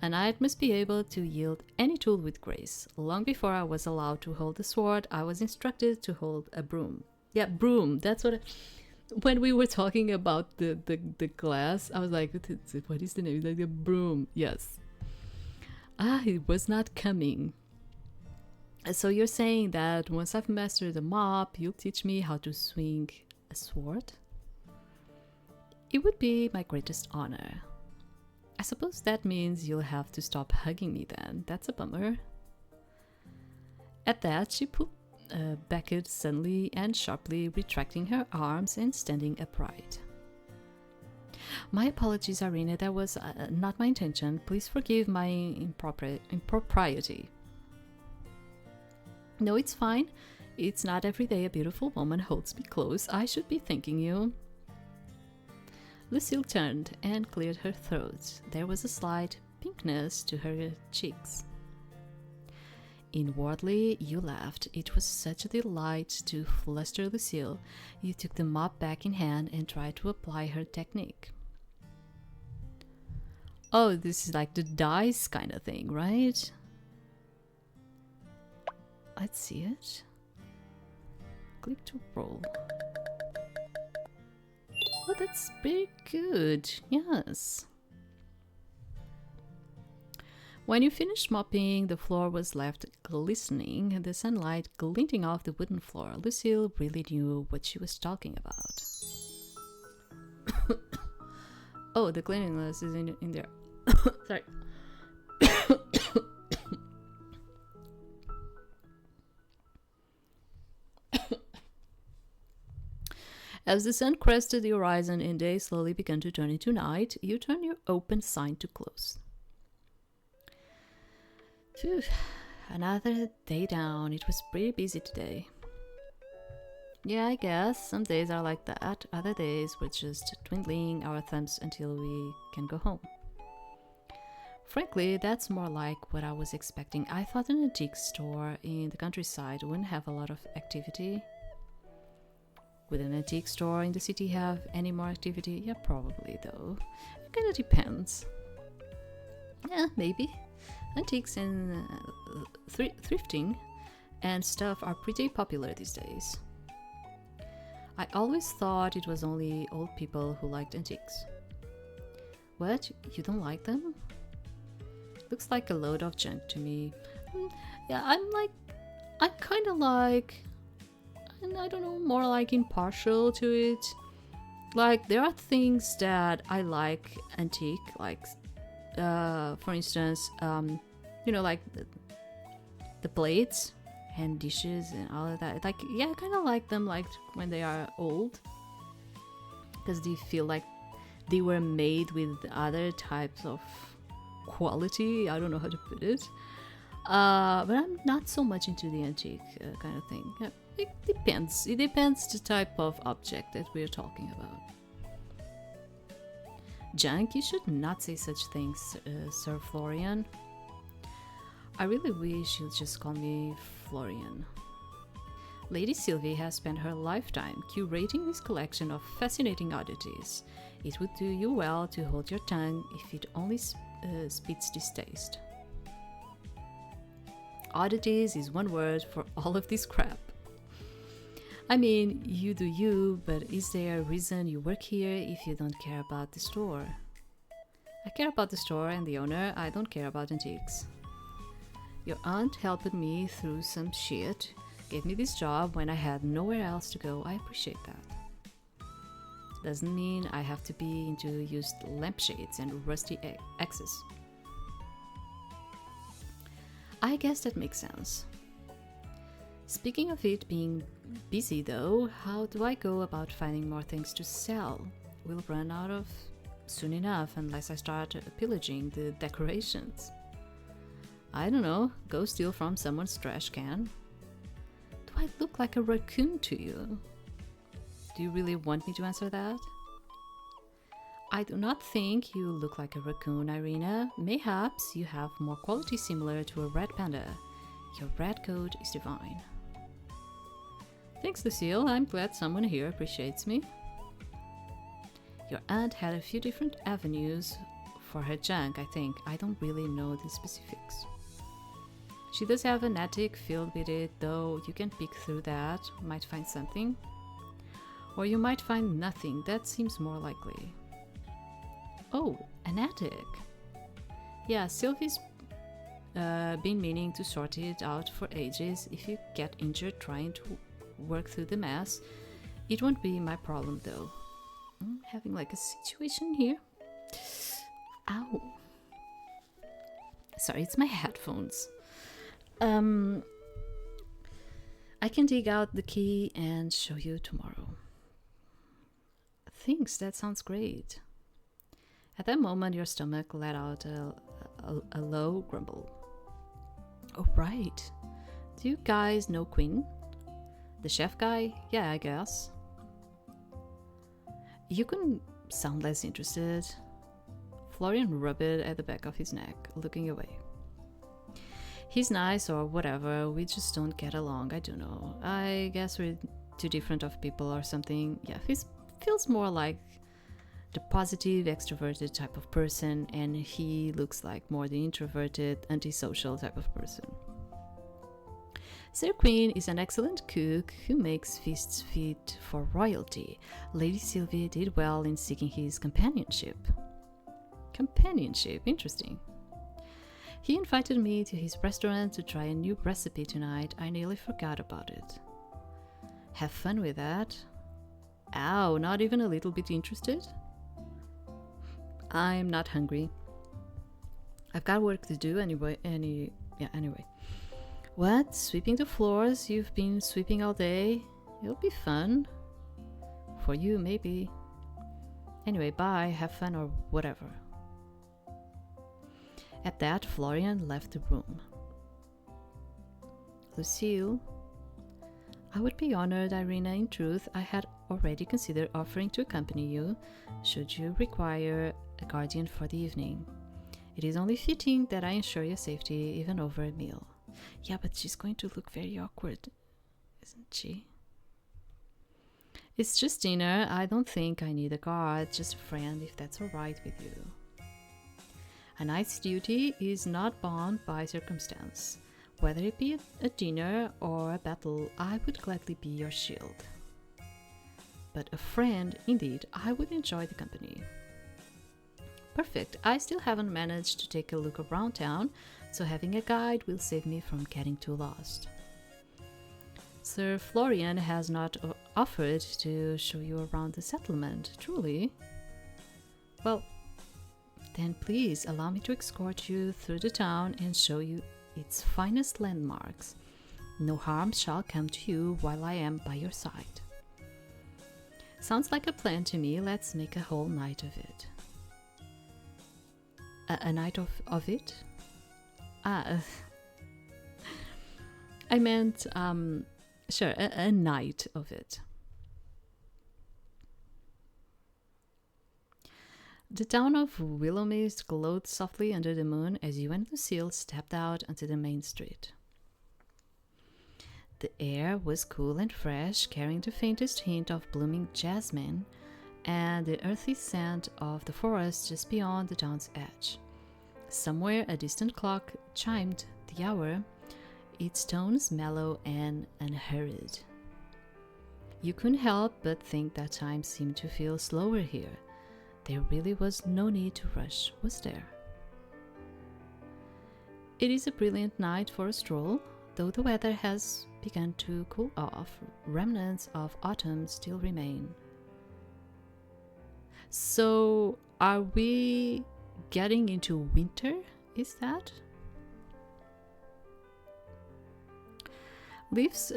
A knight must be able to wield any tool with grace. Long before I was allowed to hold a sword, I was instructed to hold a broom. Yeah, broom. That's what. When we were talking about the glass, I was like, "What is the name?" Like a broom. Yes. It was not coming. So you're saying that once I've mastered the mop, you'll teach me how to swing a sword? It would be my greatest honor. I suppose that means you'll have to stop hugging me then. That's a bummer. At that, she backed suddenly and sharply, retracting her arms and standing upright. My apologies, Irina. That was not my intention. Please forgive my impropriety. No, it's fine. It's not every day a beautiful woman holds me close. I should be thanking you. Lucille turned and cleared her throat. There was a slight pinkness to her cheeks. Inwardly, you laughed. It was such a delight to fluster Lucille. You took the mop back in hand and tried to apply her technique. Oh, this is like the dice kind of thing, right? Let's see it. Click to roll. Oh, that's pretty good. Yes. When you finished mopping, the floor was left glistening, the sunlight glinting off the wooden floor. Lucille really knew what she was talking about. Oh, the cleanliness is in there. Sorry. As the sun crested the horizon and day slowly began to turn into night, you turn your open sign to close. Phew, another day down. It was pretty busy today. Yeah, I guess some days are like that. Other days we're just twiddling our thumbs until we can go home. Frankly, that's more like what I was expecting. I thought an antique store in the countryside wouldn't have a lot of activity. Would an antique store in the city have any more activity? Yeah, probably, though. It kind of depends. Yeah, maybe. Antiques and thrifting and stuff are pretty popular these days. I always thought it was only old people who liked antiques. What? You don't like them? Looks like a load of junk to me. Yeah, I'm kind of like, and I don't know, more like impartial to it. Like, there are things that I like antique, like, for instance, like the plates and dishes and all of that. Like, yeah, I kind of like them, like when they are old, because they feel like they were made with other types of quality. I don't know how to put it, but I'm not so much into the antique kind of thing. Yeah, it depends. It depends the type of object that we're talking about. Junk? You should not say such things, Sir Florian. I really wish you'd just call me Florian. Lady Sylvie has spent her lifetime curating this collection of fascinating oddities. It would do you well to hold your tongue if it only spits distaste. Oddities is one word for all of this crap. I mean, you do you, but is there a reason you work here if you don't care about the store? I care about the store and the owner. I don't care about antiques. Your aunt helped me through some shit, gave me this job when I had nowhere else to go. I appreciate that. Doesn't mean I have to be into used lampshades and rusty axes. I guess that makes sense. Speaking of it being busy though, how do I go about finding more things to sell? We'll run out of soon enough unless I start pillaging the decorations. I don't know, go steal from someone's trash can. Do I look like a raccoon to you? Do you really want me to answer that? I do not think you look like a raccoon, Irina. Mayhaps you have more quality similar to a red panda. Your red coat is divine. Thanks, Lucille. I'm glad someone here appreciates me. Your aunt had a few different avenues for her junk, I think. I don't really know the specifics. She does have an attic filled with it, though you can peek through that, might find something. Or you might find nothing, that seems more likely. Oh, an attic. Yeah, Sylvie's been meaning to sort it out for ages. If you get injured trying to work through the mess, it won't be my problem though. I'm having like a situation here. Ow. Sorry, it's my headphones. I can dig out the key and show you tomorrow. Thanks, that sounds great. At that moment, your stomach let out a low grumble. Oh, right. Do you guys know Quinn? The chef guy? Yeah, I guess. You couldn't sound less interested. Florian rubbed at the back of his neck, looking away. He's nice or whatever, we just don't get along, I don't know. I guess we're too different of people or something. Yeah, he feels more like the positive, extroverted type of person, and he looks like more the introverted, antisocial type of person. Sir Queen is an excellent cook who makes feasts fit for royalty. Lady Sylvie did well in seeking his companionship. Companionship, interesting. He invited me to his restaurant to try a new recipe tonight. I nearly forgot about it. Have fun with that. Ow, not even a little bit interested? I'm not hungry. I've got work to do anyway. Anyway. What? Sweeping the floors? You've been sweeping all day? It'll be fun. For you, maybe. Anyway, bye. Have fun or whatever. At that, Florian left the room. Lucille, I would be honored, Irina. In truth, I had already considered offering to accompany you, should you require a guardian for the evening. It is only fitting that I ensure your safety even over a meal. Yeah, but she's going to look very awkward, isn't she? It's just dinner. I don't think I need a guard, just a friend, if that's alright with you. A knight's duty is not bound by circumstance. Whether it be a dinner or a battle, I would gladly be your shield. But a friend, indeed, I would enjoy the company. Perfect. I still haven't managed to take a look around town, so having a guide will save me from getting too lost. Sir Florian has not offered to show you around the settlement, truly. Well, then please allow me to escort you through the town and show you its finest landmarks. No harm shall come to you while I am by your side. Sounds like a plan to me. Let's make a whole night of it. A night of it? I meant, sure, a night of it. The town of Willowmist glowed softly under the moon as you and Lucille stepped out onto the main street. The air was cool and fresh, carrying the faintest hint of blooming jasmine and the earthy scent of the forest just beyond the town's edge. Somewhere a distant clock chimed the hour, its tones mellow and unhurried. You couldn't help but think that time seemed to feel slower here. There really was no need to rush, was there? It is a brilliant night for a stroll, though the weather has begun to cool off. Remnants of autumn still remain. So, are we getting into winter? Is that? Leaves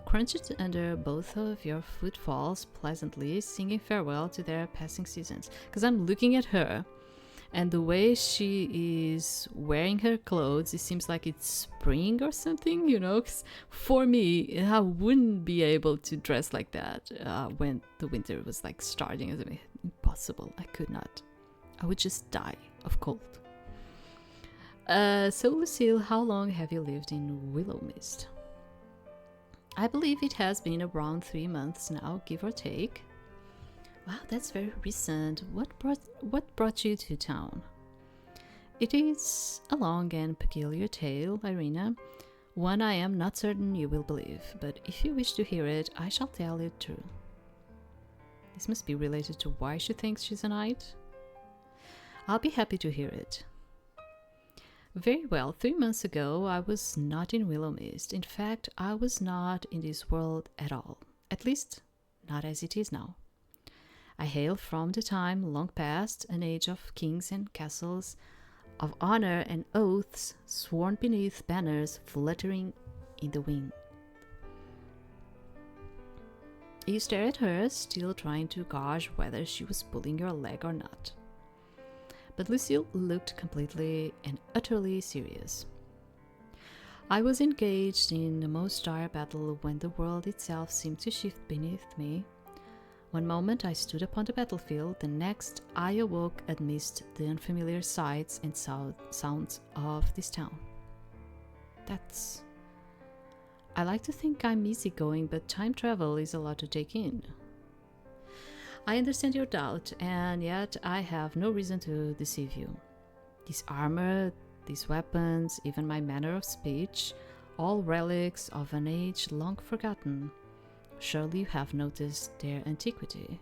crunched under both of your footfalls pleasantly, singing farewell to their passing seasons. Because I'm looking at her, and the way she is wearing her clothes, it seems like it's spring or something, you know? 'Cause for me, I wouldn't be able to dress like that when the winter was like starting. It's impossible. I could not. I would just die of cold. So Lucille, how long have you lived in Willowmist? I believe it has been around 3 months now, give or take. Wow, that's very recent. What brought you to town? It is a long and peculiar tale, Irina. One I am not certain you will believe, but if you wish to hear it, I shall tell it true. This must be related to why she thinks she's a knight. I'll be happy to hear it. Very well, 3 months ago I was not in Willowmist. In fact, I was not in this world at all. At least, not as it is now. I hail from the time long past, an age of kings and castles, of honor and oaths sworn beneath banners fluttering in the wind. You stare at her, still trying to gauge whether she was pulling your leg or not. But Lucille looked completely and utterly serious. I was engaged in a most dire battle when the world itself seemed to shift beneath me. One moment I stood upon the battlefield, the next I awoke amidst the unfamiliar sights and sounds of this town. I like to think I'm easygoing, but time travel is a lot to take in. I understand your doubt, and yet I have no reason to deceive you. This armor, these weapons, even my manner of speech, all relics of an age long forgotten. Surely you have noticed their antiquity.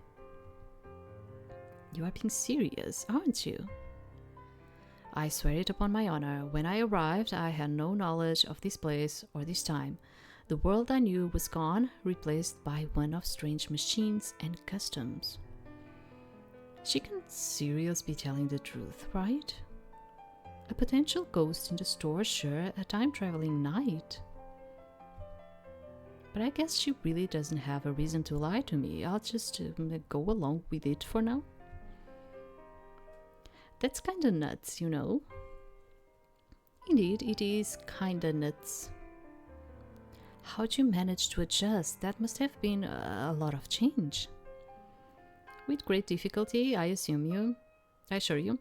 You are being serious, aren't you? I swear it upon my honor. When I arrived, I had no knowledge of this place or this time. The world I knew was gone, replaced by one of strange machines and customs. She can seriously be telling the truth, right? A potential ghost in the store, sure, a time-traveling knight. But I guess she really doesn't have a reason to lie to me. I'll just go along with it for now. That's kinda nuts, you know. Indeed, it is kinda nuts. How'd you manage to adjust? That must have been a lot of change. With great difficulty, I assure you.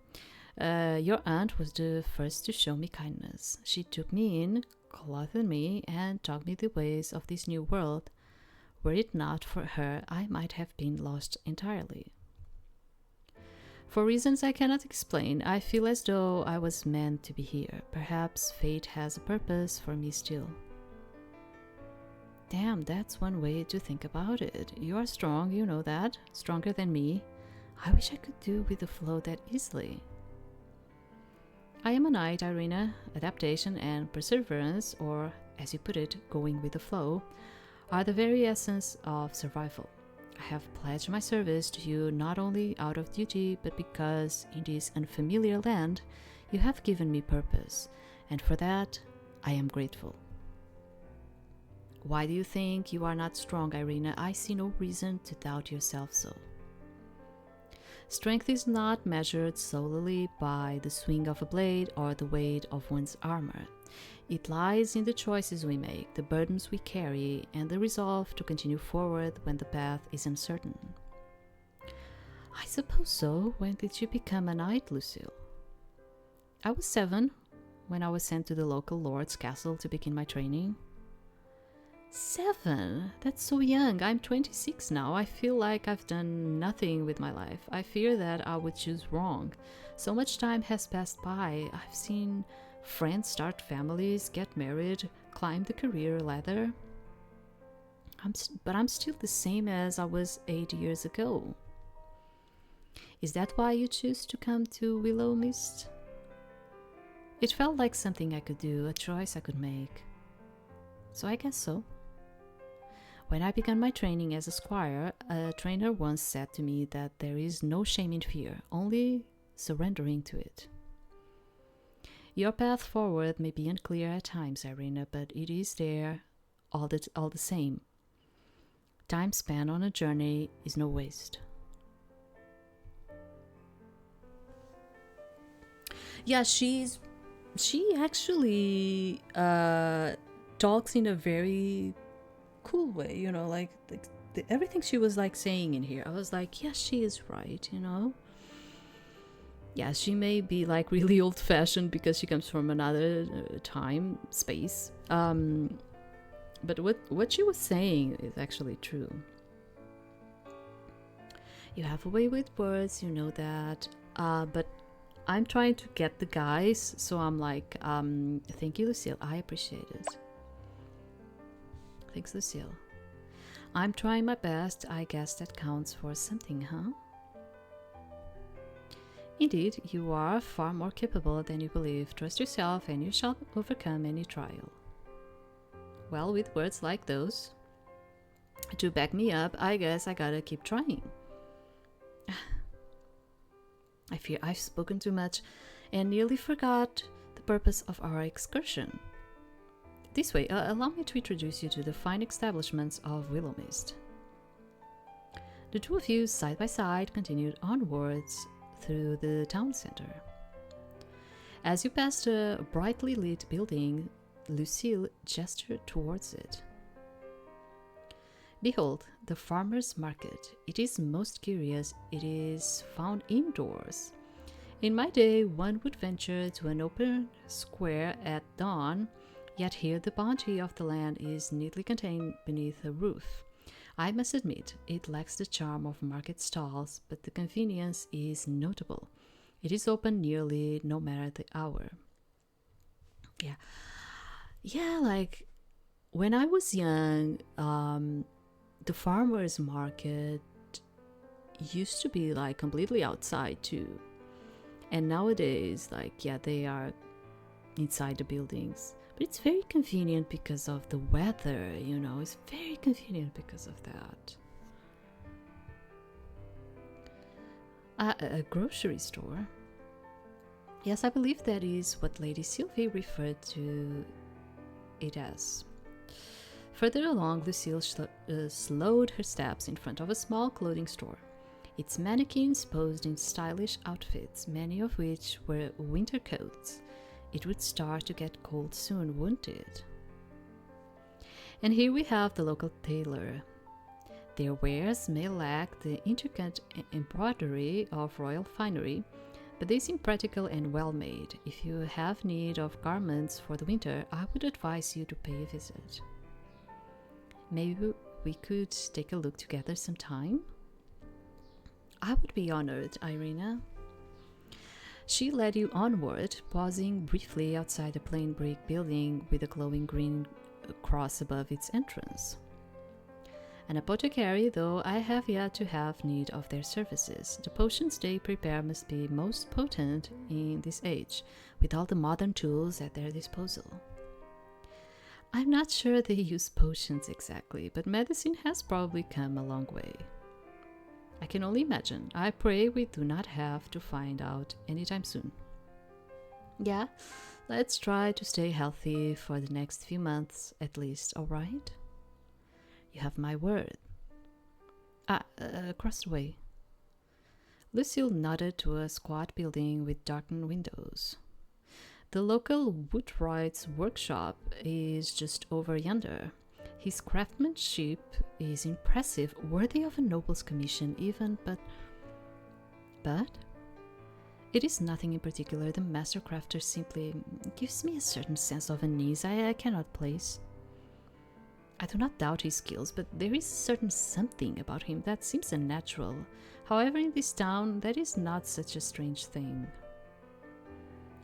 Your aunt was the first to show me kindness. She took me in, clothed me, and taught me the ways of this new world. Were it not for her, I might have been lost entirely. For reasons I cannot explain, I feel as though I was meant to be here. Perhaps fate has a purpose for me still. Damn, that's one way to think about it. You are strong, you know that. Stronger than me. I wish I could do with the flow that easily. I am a knight, Irina. Adaptation and perseverance, or as you put it, going with the flow, are the very essence of survival. I have pledged my service to you not only out of duty, but because in this unfamiliar land you have given me purpose, and for that I am grateful. Why do you think you are not strong, Irina? I see no reason to doubt yourself so. Strength is not measured solely by the swing of a blade or the weight of one's armor. It lies in the choices we make, the burdens we carry, and the resolve to continue forward when the path is uncertain. I suppose so. When did you become a knight, Lucille? I was 7 when I was sent to the local lord's castle to begin my training. 7? That's so young. I'm 26 now. I feel like I've done nothing with my life. I fear that I would choose wrong. So much time has passed by. I've seen friends start families, get married, climb the career ladder. But I'm still the same as I was 8 years ago. Is that why you choose to come to Willowmist? It felt like something I could do, a choice I could make. So I guess so. When I began my training as a squire, a trainer once said to me that there is no shame in fear, only surrendering to it. Your path forward may be unclear at times, Irina, but it is there all the same. Time spent on a journey is no waste. Yeah, she actually talks in a very cool way, you know, like everything she was like saying in here, I was like, yes, she is right, you know. Yeah, she may be like really old-fashioned because she comes from another time, space, but what she was saying is actually true. You have a way with words, you know that, but I'm trying to get the guys, so I'm like, thank you, Lucille, I appreciate it. Thanks, Lucille. I'm trying my best. I guess that counts for something, huh? Indeed, you are far more capable than you believe. Trust yourself and you shall overcome any trial. Well, with words like those to back me up, I guess I gotta keep trying. I fear I've spoken too much and nearly forgot the purpose of our excursion. This way, allow me to introduce you to the fine establishments of Willowmist. The two of you, side by side, continued onwards through the town center. As you passed a brightly lit building, Lucille gestured towards it. Behold, the farmer's market. It is most curious. It is found indoors. In my day, one would venture to an open square at dawn, yet here the bounty of the land is neatly contained beneath a roof. I must admit, it lacks the charm of market stalls, but the convenience is notable. It is open nearly no matter the hour. Yeah, like when I was young, the farmer's market used to be like completely outside too. And nowadays, like, yeah, they are inside the buildings. But it's very convenient because of the weather, you know, it's very convenient because of that. A grocery store. Yes, I believe that is what Lady Sylvie referred to it as. Further along, Lucille slowed her steps in front of a small clothing store. Its mannequins posed in stylish outfits, many of which were winter coats. It would start to get cold soon, wouldn't it? And here we have the local tailor. Their wares may lack the intricate embroidery of royal finery, but they seem practical and well made. If you have need of garments for the winter, I would advise you to pay a visit. Maybe we could take a look together sometime? I would be honored, Irina. She led you onward, pausing briefly outside a plain brick building with a glowing green cross above its entrance. An apothecary, though I have yet to have need of their services. The potions they prepare must be most potent in this age, with all the modern tools at their disposal. I'm not sure they use potions exactly, but medicine has probably come a long way. I can only imagine. I pray we do not have to find out anytime soon. Yeah, let's try to stay healthy for the next few months at least, alright? You have my word. Across the way. Lucille nodded to a squat building with darkened windows. The local woodwright's workshop is just over yonder. His craftsmanship is impressive, worthy of a noble's commission even, but it is nothing in particular. The master crafter simply gives me a certain sense of unease I cannot place. I do not doubt his skills, but there is a certain something about him that seems unnatural. However, in this town, that is not such a strange thing.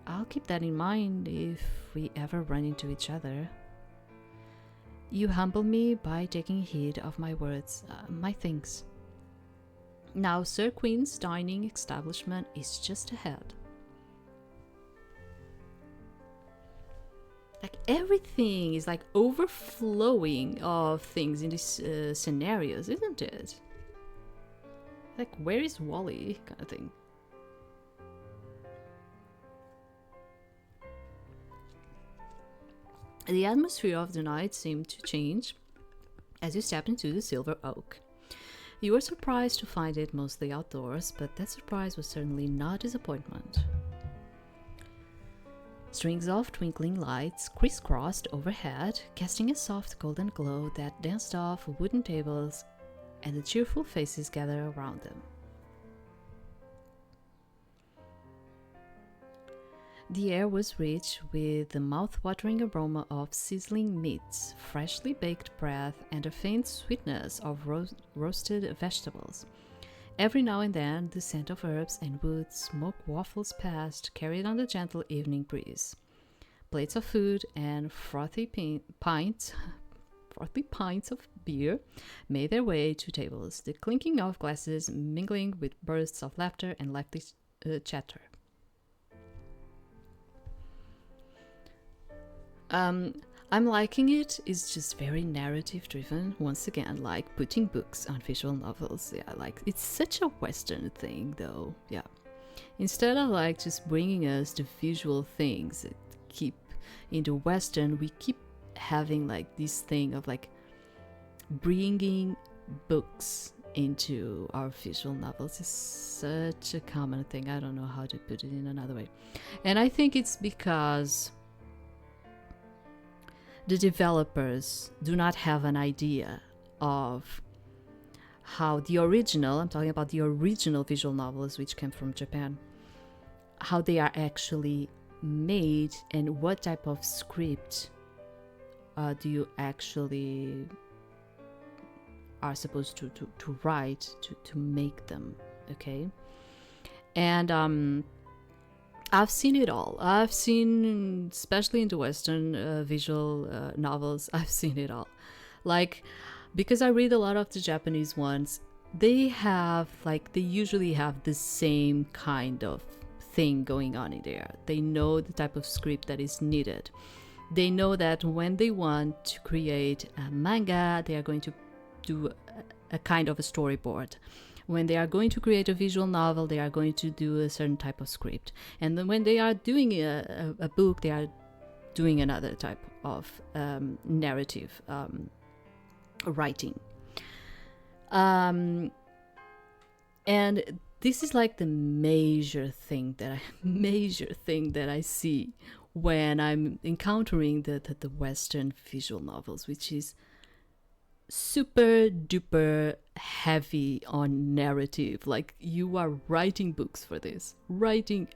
I'll keep that in mind if we ever run into each other. You humble me by taking heed of my words, my things. Now, Sir Queen's dining establishment is just ahead. Like everything is like overflowing of things in these scenarios, isn't it? Like, where is Wally, kind of thing. The atmosphere of the night seemed to change as you stepped into the Silver Oak. You were surprised to find it mostly outdoors, but that surprise was certainly not disappointment. Strings of twinkling lights crisscrossed overhead, casting a soft golden glow that danced off wooden tables and the cheerful faces gathered around them. The air was rich with the mouth-watering aroma of sizzling meats, freshly baked bread, and a faint sweetness of roasted vegetables. Every now and then, the scent of herbs and wood smoke waffles passed, carried on the gentle evening breeze. Plates of food and frothy pints of beer made their way to tables, the clinking of glasses mingling with bursts of laughter and lively chatter. I'm liking it. It's just very narrative driven. Once again, like putting books on visual novels. Yeah, like it's such a Western thing though. Yeah. Instead of like just bringing us the visual things that keep in the Western, we keep having like this thing of like bringing books into our visual novels. Is such a common thing. I don't know how to put it in another way. And I think it's because the developers do not have an idea of how the original, I'm talking about the original visual novels which came from Japan, how they are actually made and what type of script do you actually are supposed to write to make them, okay? And I've seen it all. I've seen, especially in the Western visual novels, I've seen it all. Like, because I read a lot of the Japanese ones, they usually have the same kind of thing going on in there. They know the type of script that is needed. They know that when they want to create a manga, they are going to do a kind of a storyboard. When they are going to create a visual novel, they are going to do a certain type of script. And then when they are doing a book, they are doing another type of narrative writing. And this is like the major thing that I see when I'm encountering the Western visual novels, which is super duper heavy on narrative. Like you are writing books for this, writing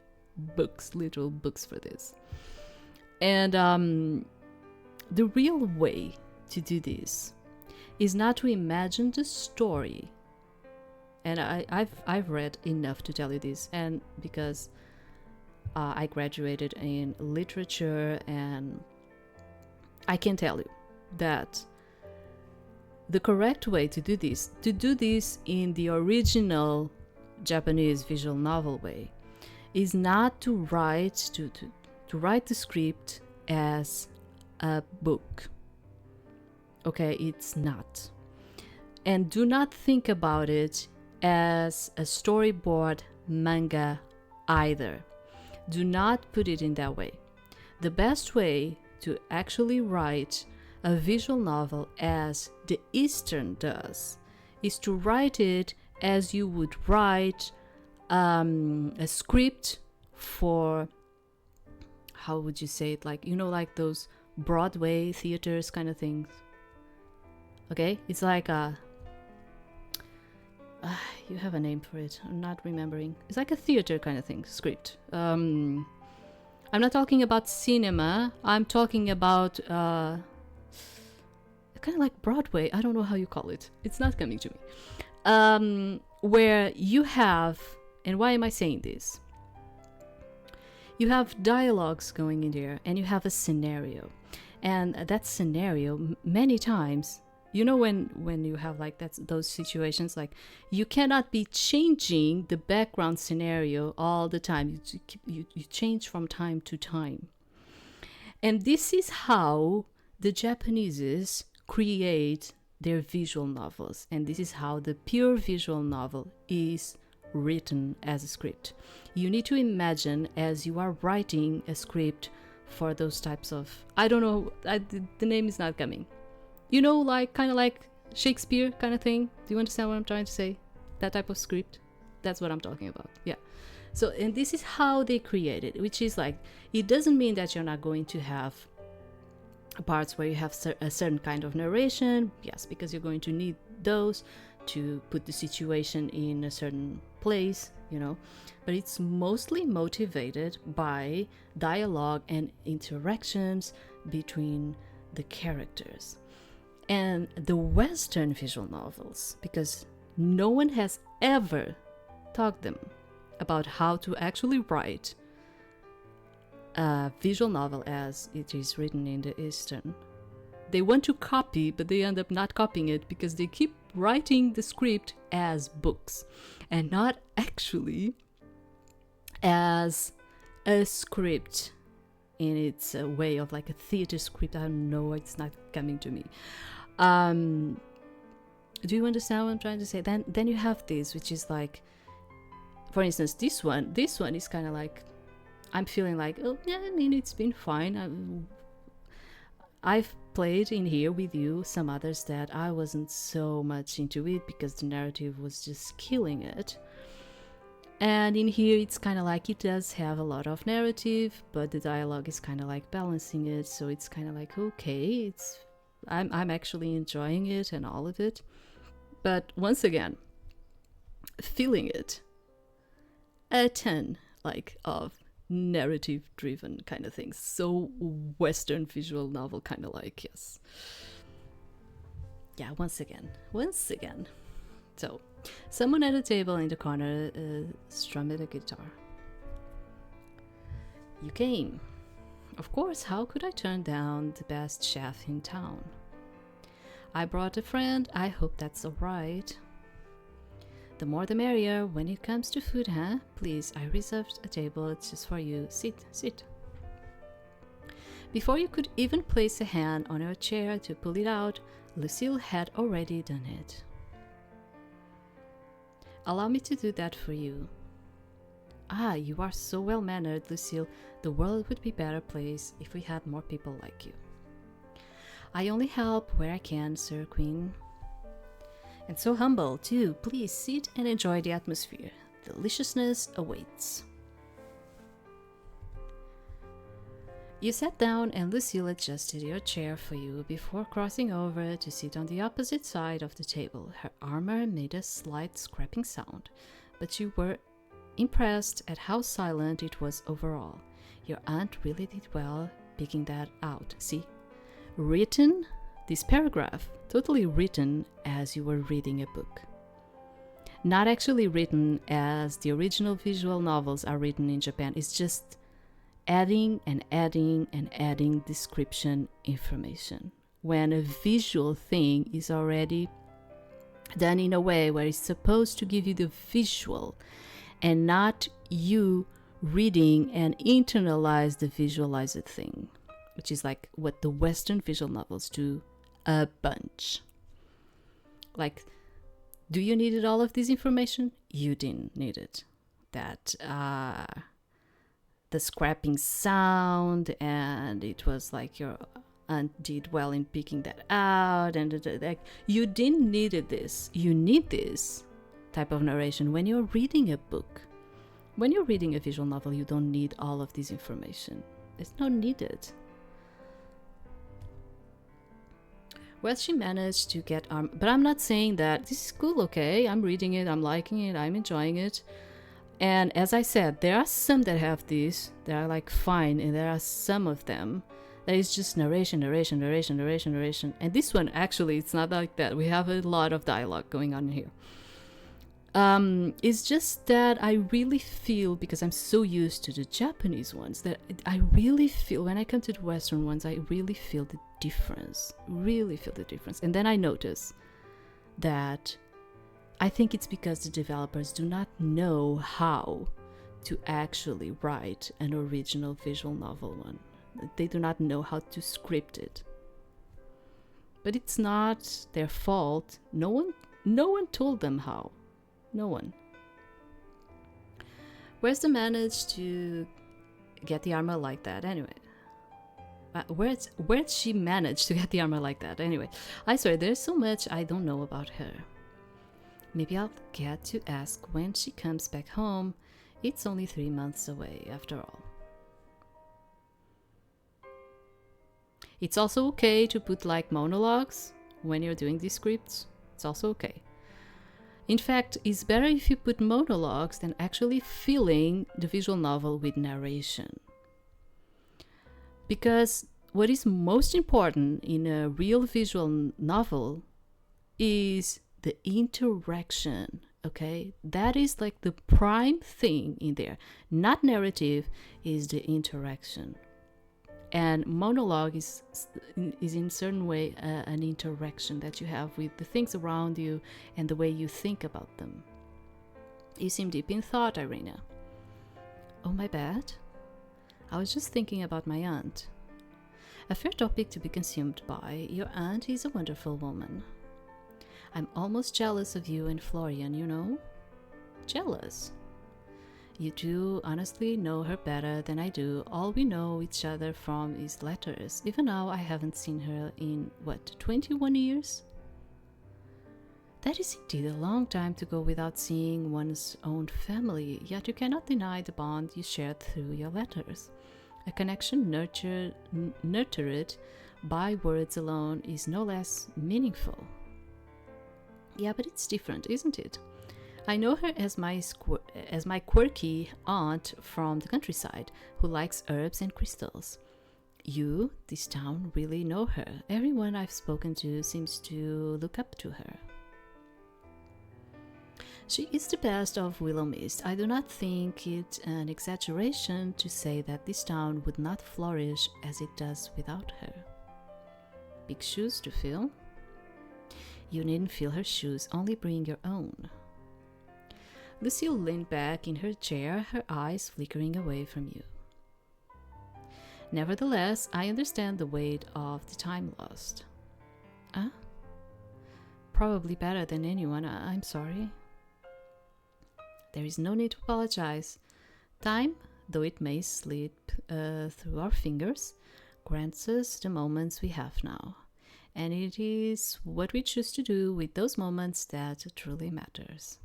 books, literal books for this. And the real way to do this is not to imagine the story. And I've read enough to tell you this, and because I graduated in literature, and I can tell you that the correct way to do this in the original Japanese visual novel way, is not to write to write the script as a book. Okay, it's not. And do not think about it as a storyboard manga either. Do not put it in that way. The best way to actually write a visual novel as the Eastern does is to write it as you would write a script for, how would you say it, like, you know, like those Broadway theaters kind of things. Okay, it's like you have a name for it, I'm not remembering. It's like a theater kind of thing, script. I'm not talking about cinema, I'm talking about kind of like Broadway, I don't know how you call it, it's not coming to me. Where you have, and why am I saying this? You have dialogues going in there, and you have a scenario. And that scenario, many times, you know, when you have like those situations, like you cannot be changing the background scenario all the time. You change from time to time. And this is how the Japanese create their visual novels. And this is how the pure visual novel is written as a script. You need to imagine as you are writing a script for those types of, I don't know, the name is not coming. You know, like kind of like Shakespeare kind of thing. Do you understand what I'm trying to say? That type of script. That's what I'm talking about. Yeah. So, and this is how they create it, which is like, it doesn't mean that you're not going to have parts where you have a certain kind of narration. Yes, because you're going to need those to put the situation in a certain place, you know. But it's mostly motivated by dialogue and interactions between the characters. And the Western visual novels, because no one has ever taught them about how to actually write a visual novel as it is written in the Eastern. They want to copy, but they end up not copying it because they keep writing the script as books and not actually as a script in its way of like a theater script. I don't know, it's not coming to me. Do you understand what I'm trying to say? Then you have this, which is like, for instance, this one is kind of like, I'm feeling like, oh yeah, I mean, it's been fine. I've played in here with you some others that I wasn't so much into it because the narrative was just killing it. And in here it's kind of like, it does have a lot of narrative, but the dialogue is kind of like balancing it, so it's kind of like, okay, I'm actually enjoying it and all of it. But once again, feeling it a ton like of narrative driven kind of things, so Western visual novel kind of like, yes. Yeah, once again. So someone at a table in the corner strummed a guitar. You came. Of course, how could I turn down the best chef in town? I brought a friend, I hope that's alright. The more the merrier when it comes to food, huh? Please, I reserved a table just for you. Sit. Before you could even place a hand on her chair to pull it out, Lucille had already done it. Allow me to do that for you. Ah, you are so well-mannered, Lucille. The world would be a better place if we had more people like you. I only help where I can, Sir Queen. And so humble, too. Please sit and enjoy the atmosphere. Deliciousness awaits. You sat down and Lucille adjusted your chair for you before crossing over to sit on the opposite side of the table. Her armor made a slight scraping sound, but you were impressed at how silent it was overall. Your aunt really did well picking that out. See? Written, this paragraph, totally written as you were reading a book. Not actually written as the original visual novels are written in Japan. It's just adding and adding and adding description information. When a visual thing is already done in a way where it's supposed to give you the visual and not you reading and internalize the visualized thing, which is like what the Western visual novels do a bunch. Like, do you needed all of this information? You didn't need it. That the scrapping sound, and it was like your aunt did well in picking that out, and like you didn't needed this. You need this type of narration when you're reading a book. When you're reading a visual novel, you don't need all of this information. It's not needed. Well, she managed to get but I'm not saying that this is cool, okay? I'm reading it, I'm liking it, I'm enjoying it. And as I said, there are some that have this, that are like fine, and there are some of them that is just narration. And this one, actually, it's not like that. We have a lot of dialogue going on here. It's just that I really feel, because I'm so used to the Japanese ones, that I really feel, when I come to the Western ones, I really feel the difference. And then I notice that I think it's because the developers do not know how to actually write an original visual novel one. They do not know how to script it. But it's not their fault. No one told them how. No one. Where's the manage to get the armor like that anyway? Where'd she manage to get the armor like that anyway? I swear, there's so much I don't know about her. Maybe I'll get to ask when she comes back home. It's only 3 months away, after all. It's also okay to put like monologues when you're doing these scripts. It's also okay. In fact, it's better if you put monologues than actually filling the visual novel with narration. Because what is most important in a real visual novel is the interaction, okay? That is like the prime thing in there. Not narrative, is the interaction. And monologue is in certain way an interaction that you have with the things around you and the way you think about them. You seem deep in thought, Irina. Oh, my bad. I was just thinking about my aunt. A fair topic to be consumed by. Your aunt is a wonderful woman. I'm almost jealous of you and Florian, you know? Jealous. You do honestly know her better than I do. All we know each other from is letters. Even now, I haven't seen her in, 21 years? That is indeed a long time to go without seeing one's own family, yet you cannot deny the bond you shared through your letters. A connection nurtured by words alone is no less meaningful. Yeah, but it's different, isn't it? I know her as my quirky aunt from the countryside who likes herbs and crystals. You, this town, really know her. Everyone I've spoken to seems to look up to her. She is the best of Willowmist. I do not think it an exaggeration to say that this town would not flourish as it does without her. Big shoes to fill? You needn't fill her shoes, only bring your own. Lucille leaned back in her chair, her eyes flickering away from you. Nevertheless, I understand the weight of the time lost. Probably better than anyone, I'm sorry. There is no need to apologize. Time, though it may slip through our fingers, grants us the moments we have now. And it is what we choose to do with those moments that truly matters.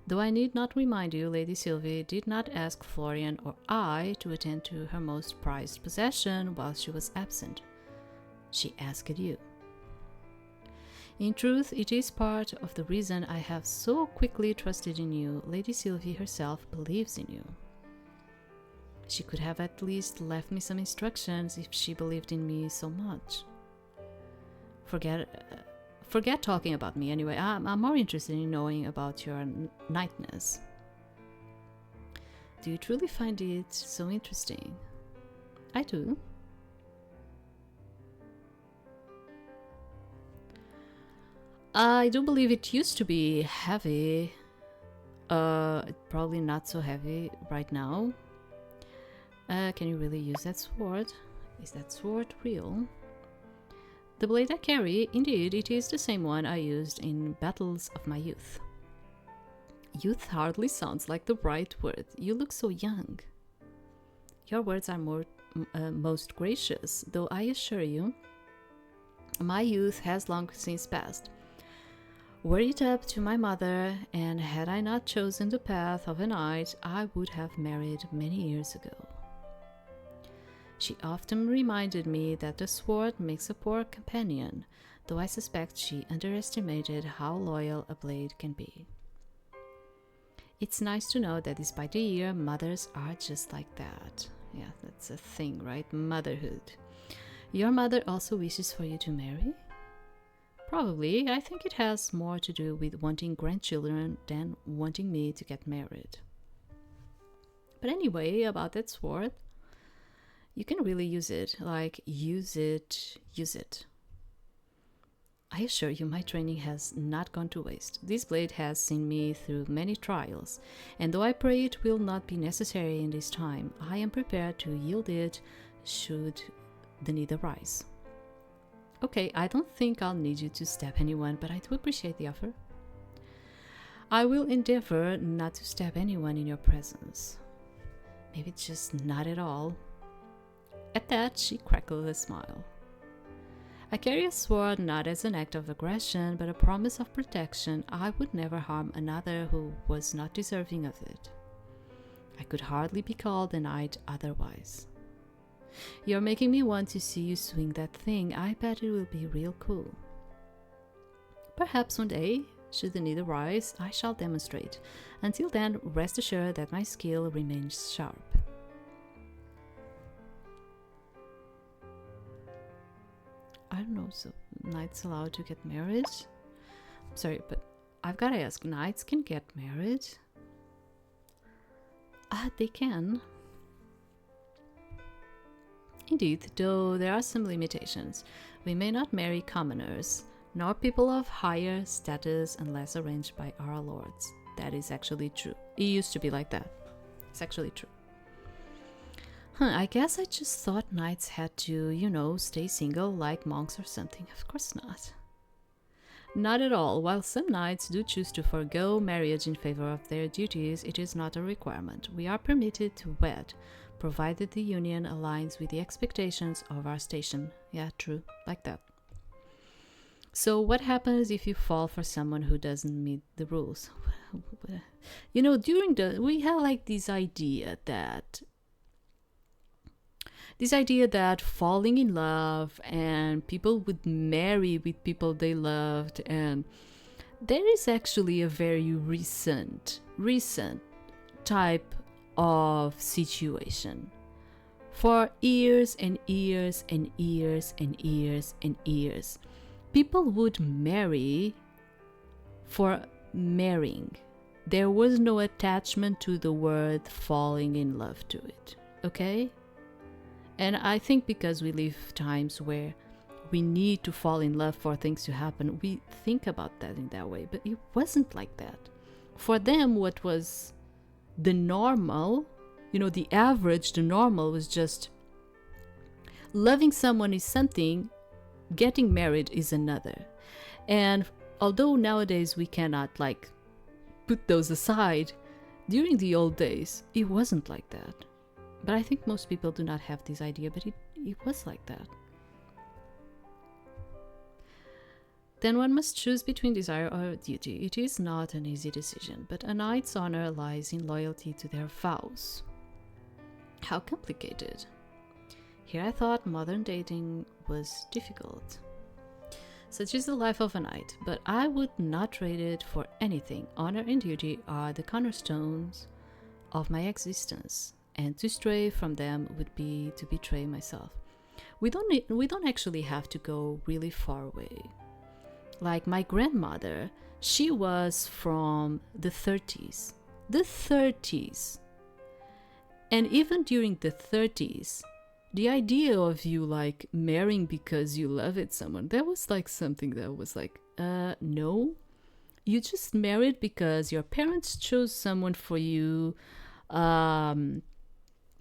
Though I need not remind you, Lady Sylvie did not ask Florian or I to attend to her most prized possession while she was absent. She asked you. In truth, it is part of the reason I have so quickly trusted in you. Lady Sylvie herself believes in you. She could have at least left me some instructions if she believed in me so much. Forget talking about me anyway. I'm more interested in knowing about your knightness. Do you truly find it so interesting? I do. I do believe it used to be heavy. Probably not so heavy right now. Can you really use that sword? Is that sword real? The blade I carry, indeed, it is the same one I used in battles of my youth. Youth hardly sounds like the right word. You look so young. Your words are most gracious, though I assure you, my youth has long since passed. Were it up to my mother, and had I not chosen the path of a knight, I would have married many years ago. She often reminded me that the sword makes a poor companion, though I suspect she underestimated how loyal a blade can be. It's nice to know that despite the year, mothers are just like that. Yeah, that's a thing, right? Motherhood. Your mother also wishes for you to marry? Probably. I think it has more to do with wanting grandchildren than wanting me to get married. But anyway, about that sword, you can really use it. Like, use it. I assure you, my training has not gone to waste. This blade has seen me through many trials, and though I pray it will not be necessary in this time, I am prepared to yield it should the need arise. Okay, I don't think I'll need you to stab anyone, but I do appreciate the offer. I will endeavor not to stab anyone in your presence. Maybe just not at all. At that, she crackled a smile. I carry a sword not as an act of aggression, but a promise of protection. I would never harm another who was not deserving of it. I could hardly be called a knight otherwise. You're making me want to see you swing that thing. I bet it will be real cool. Perhaps one day, should the need arise, I shall demonstrate. Until then, rest assured that my skill remains sharp. I don't know, so knights allowed to get married? Sorry, but I've got to ask, knights can get married? They can. Indeed, though there are some limitations. We may not marry commoners, nor people of higher status unless arranged by our lords. That is actually true. It used to be like that. It's actually true. I guess I just thought knights had to, stay single like monks or something. Of course not. Not at all. While some knights do choose to forego marriage in favor of their duties, it is not a requirement. We are permitted to wed, provided the union aligns with the expectations of our station. Yeah, true. Like that. So what happens if you fall for someone who doesn't meet the rules? We have like this idea that falling in love and people would marry with people they loved, and there is actually a very recent type of situation. For years and years and years and years and years, people would marry for marrying. There was no attachment to the word falling in love to it, okay? And I think because we live times where we need to fall in love for things to happen, we think about that in that way. But it wasn't like that. For them, what was the normal, the average, the normal was just loving someone is something, getting married is another. And although nowadays we cannot put those aside, during the old days, it wasn't like that. But I think most people do not have this idea, but it was like that. then one must choose between desire or duty. It is not an easy decision, but a knight's honor lies in loyalty to their vows. How complicated. Here I thought modern dating was difficult. Such is the life of a knight, but I would not trade it for anything. Honor and duty are the cornerstones of my existence, and to stray from them would be to betray myself. We don't actually have to go really far away. Like my grandmother, she was from the 30s. The 30s. And even during the 30s, the idea of you like marrying because you love it someone, that was like something that was like, no. You just married because your parents chose someone for you. Kind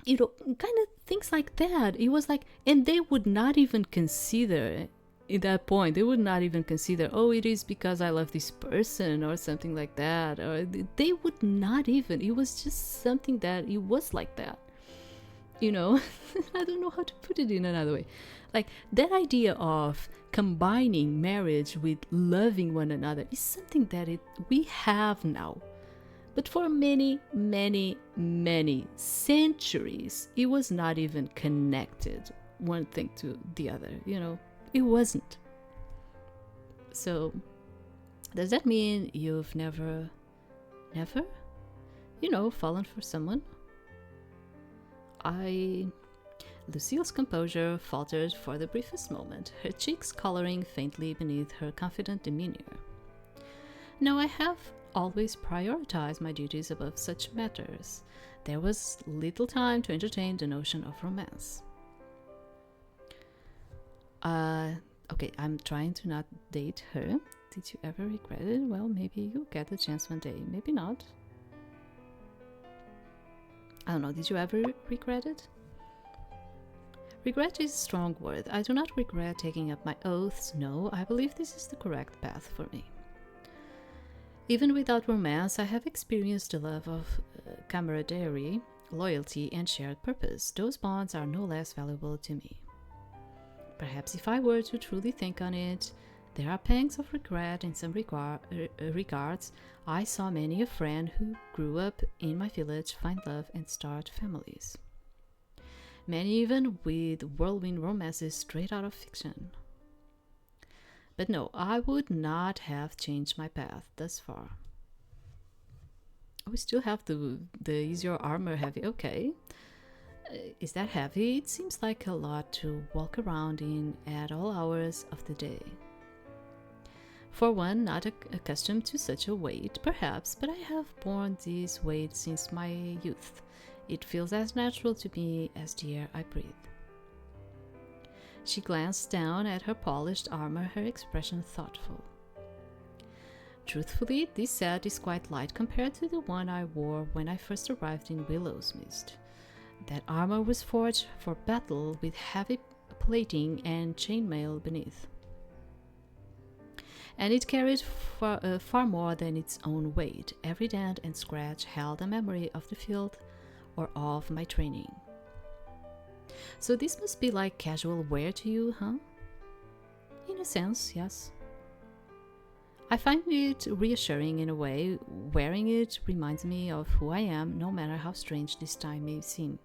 of things like that. It was like, and they would not even consider, at that point, they would not even consider, oh, it is because I love this person or something like that. Or they would not even. It was just something that it was like that. I don't know how to put it in another way. Like that idea of combining marriage with loving one another is something that we have now. But for many, many, many centuries, it was not even connected one thing to the other, It wasn't. So, does that mean you've never, fallen for someone? Lucille's composure faltered for the briefest moment, her cheeks coloring faintly beneath her confident demeanor. No, I have always prioritized my duties above such matters. There was little time to entertain the notion of romance. Okay, I'm trying to not date her. Did you ever regret it? Well, maybe you'll get the chance one day. Maybe not. I don't know, did you ever regret it? Regret is a strong word. I do not regret taking up my oaths. No, I believe this is the correct path for me. Even without romance, I have experienced the love of camaraderie, loyalty, and shared purpose. Those bonds are no less valuable to me. Perhaps if I were to truly think on it, there are pangs of regret in some regards. I saw many a friend who grew up in my village find love and start families. Many even with whirlwind romances straight out of fiction. But no, I would not have changed my path thus far. We still have the is your armor heavy? Okay. Is that heavy? It seems like a lot to walk around in at all hours of the day. For one, not accustomed to such a weight, perhaps, but I have borne this weight since my youth. It feels as natural to me as the air I breathe. She glanced down at her polished armor, her expression thoughtful. Truthfully, this set is quite light compared to the one I wore when I first arrived in Willowmist. That armor was forged for battle with heavy plating and chainmail beneath. And it carried far more than its own weight. Every dent and scratch held a memory of the field or of my training. So this must be like casual wear to you, huh? In a sense, yes. I find it reassuring in a way. Wearing it reminds me of who I am, no matter how strange this time may seem.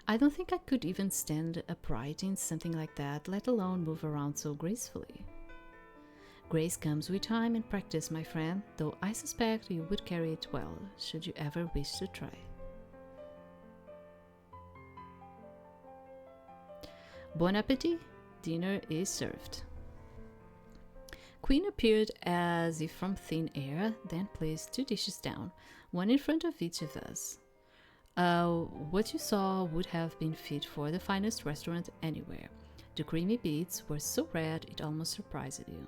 I don't think I could even stand upright in something like that, let alone move around so gracefully. Grace comes with time and practice, my friend, though I suspect you would carry it well, should you ever wish to try. Bon appetit! Dinner is served. Queen appeared as if from thin air, then placed 2 dishes down, one in front of each of us. What you saw would have been fit for the finest restaurant anywhere. The creamy bits were so red it almost surprised you.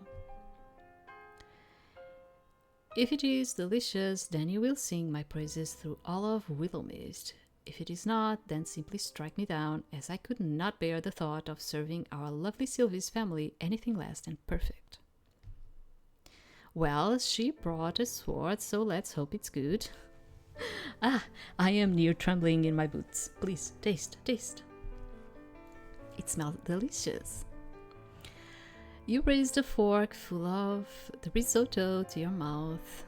If it is delicious, then you will sing my praises through all of Willowmist. If it is not, then simply strike me down, as I could not bear the thought of serving our lovely Sylvie's family anything less than perfect. Well, she brought a sword, so let's hope it's good. I am near trembling in my boots. Please, taste. It smells delicious. You raised a fork full of the risotto to your mouth.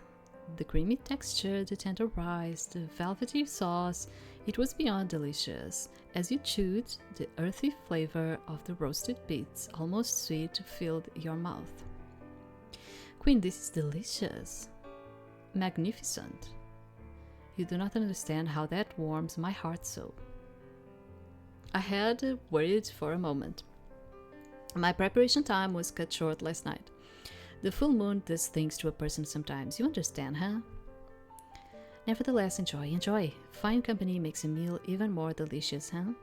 The creamy texture, the tender rice, the velvety sauce, it was beyond delicious. As you chewed, the earthy flavor of the roasted beets, almost sweet, filled your mouth. Queen, this is delicious. Magnificent. You do not understand how that warms my heart so. I had worried for a moment. My preparation time was cut short last night. The full moon does things to a person sometimes. You understand, huh? Nevertheless, enjoy. Fine company makes a meal even more delicious, huh?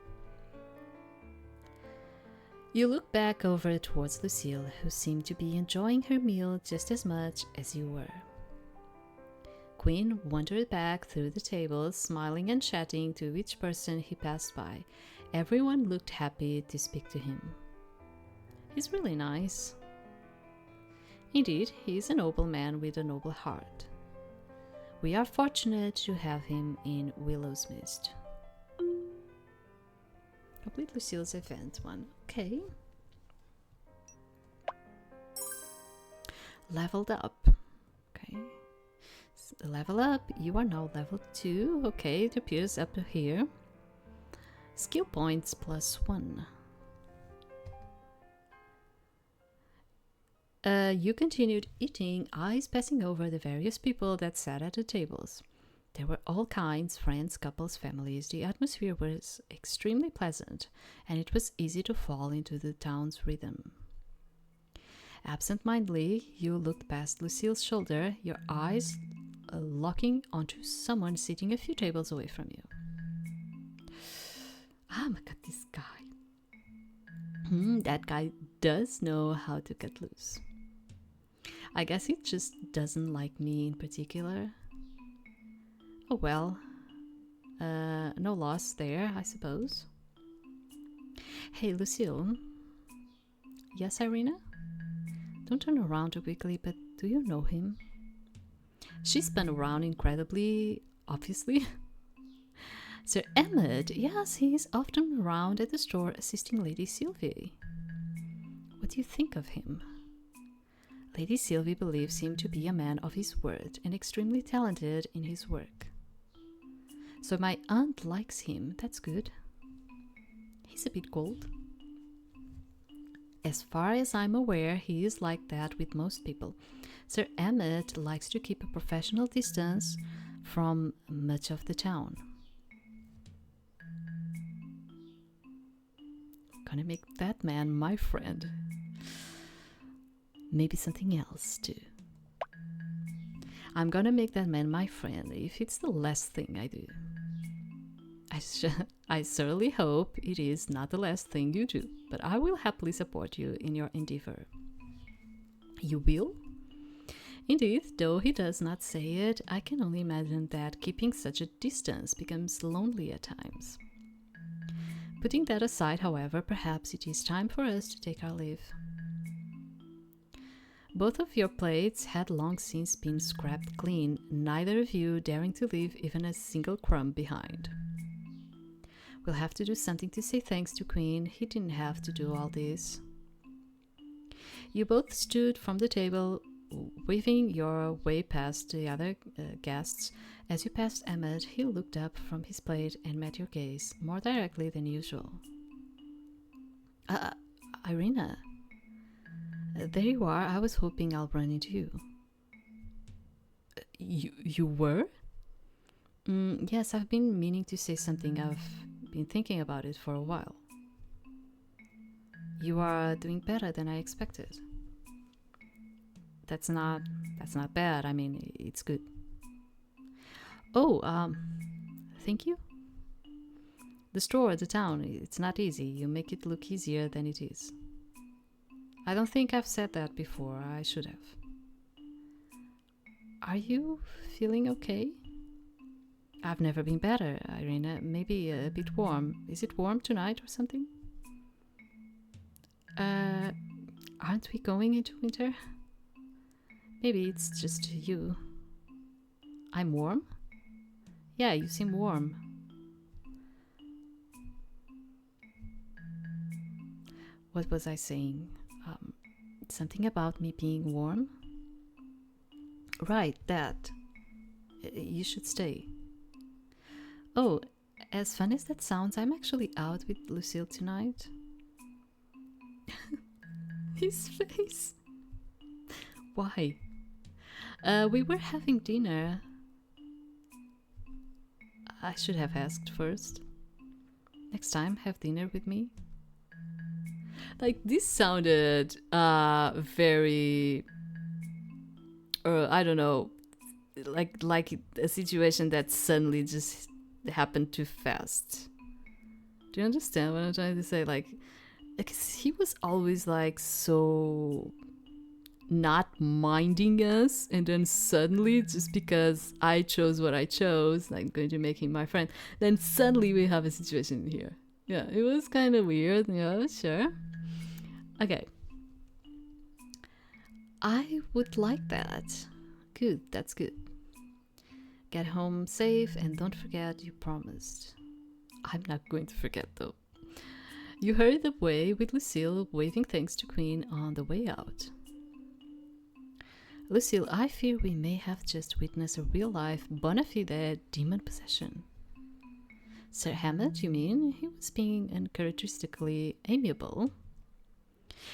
You look back over towards Lucille, who seemed to be enjoying her meal just as much as you were. Quinn wandered back through the tables, smiling and chatting to each person he passed by. Everyone looked happy to speak to him. He's really nice. Indeed, he is a noble man with a noble heart. We are fortunate to have him in Willowmist. Complete Lucille's event 1. Okay. Leveled up. Okay. Level up. You are now level 2. Okay, it appears up here. Skill points +1. You continued eating, eyes passing over the various people that sat at the tables. There were all kinds, friends, couples, families. The atmosphere was extremely pleasant, and it was easy to fall into the town's rhythm. Absent-mindedly, you looked past Lucille's shoulder, your eyes locking onto someone sitting a few tables away from you. Ah, look at this guy. That guy does know how to cut loose. I guess he just doesn't like me in particular. Oh well, no loss there, I suppose. Hey, Lucille. Yes, Irina? Don't turn around too quickly, but do you know him? She spun around incredibly, obviously. Sir Emmett, yes, he is often around at the store assisting Lady Sylvie. What do you think of him? Lady Sylvie believes him to be a man of his word and extremely talented in his work. So my aunt likes him, that's good. He's a bit cold. As far as I'm aware, he is like that with most people. Sir Emmett likes to keep a professional distance from much of the town. Gonna make that man my friend. Maybe something else too. I'm gonna make that man my friend if it's the last thing I do. I certainly hope it is not the last thing you do, but I will happily support you in your endeavor. You will? Indeed, though he does not say it, I can only imagine that keeping such a distance becomes lonely at times. Putting that aside, however, perhaps it is time for us to take our leave. Both of your plates had long since been scraped clean, neither of you daring to leave even a single crumb behind. We'll have to do something to say thanks to Queen. He didn't have to do all this. You both stood from the table, waving your way past the other guests. As you passed Emmett, he looked up from his plate and met your gaze more directly than usual. Irina, there you are. I was hoping I'll run into you. You were? Yes, I've been meaning to say something. I've been thinking about it for a while. You are doing better than I expected. That's not bad. I mean, it's good. Oh, thank you. The store, the town, it's not easy. You make it look easier than it is. I don't think I've said that before. I should have. Are you feeling okay? I've never been better, Irina. Maybe a bit warm. Is it warm tonight or something? Aren't we going into winter? Maybe it's just you. I'm warm? Yeah, you seem warm. What was I saying? Something about me being warm? Right, that. You should stay. Oh, as fun as that sounds, I'm actually out with Lucille tonight. His face. Why? We were having dinner. I should have asked first. Next time, have dinner with me. Like, this sounded very, I don't know, like a situation that suddenly just happened too fast. Do you understand what I'm trying to say? Like, because he was always like so not minding us, and then suddenly, just because I chose what I chose, I'm going to make him my friend, then suddenly we have a situation here. Yeah, it was kind of weird. Yeah, sure. Okay. I would like that. Good, that's good. Get home safe and don't forget you promised. I'm not going to forget though. You hurried away with Lucille waving thanks to Queen on the way out. Lucille, I fear we may have just witnessed a real-life bona fide demon possession. Sir Hammett, you mean? He was being uncharacteristically amiable.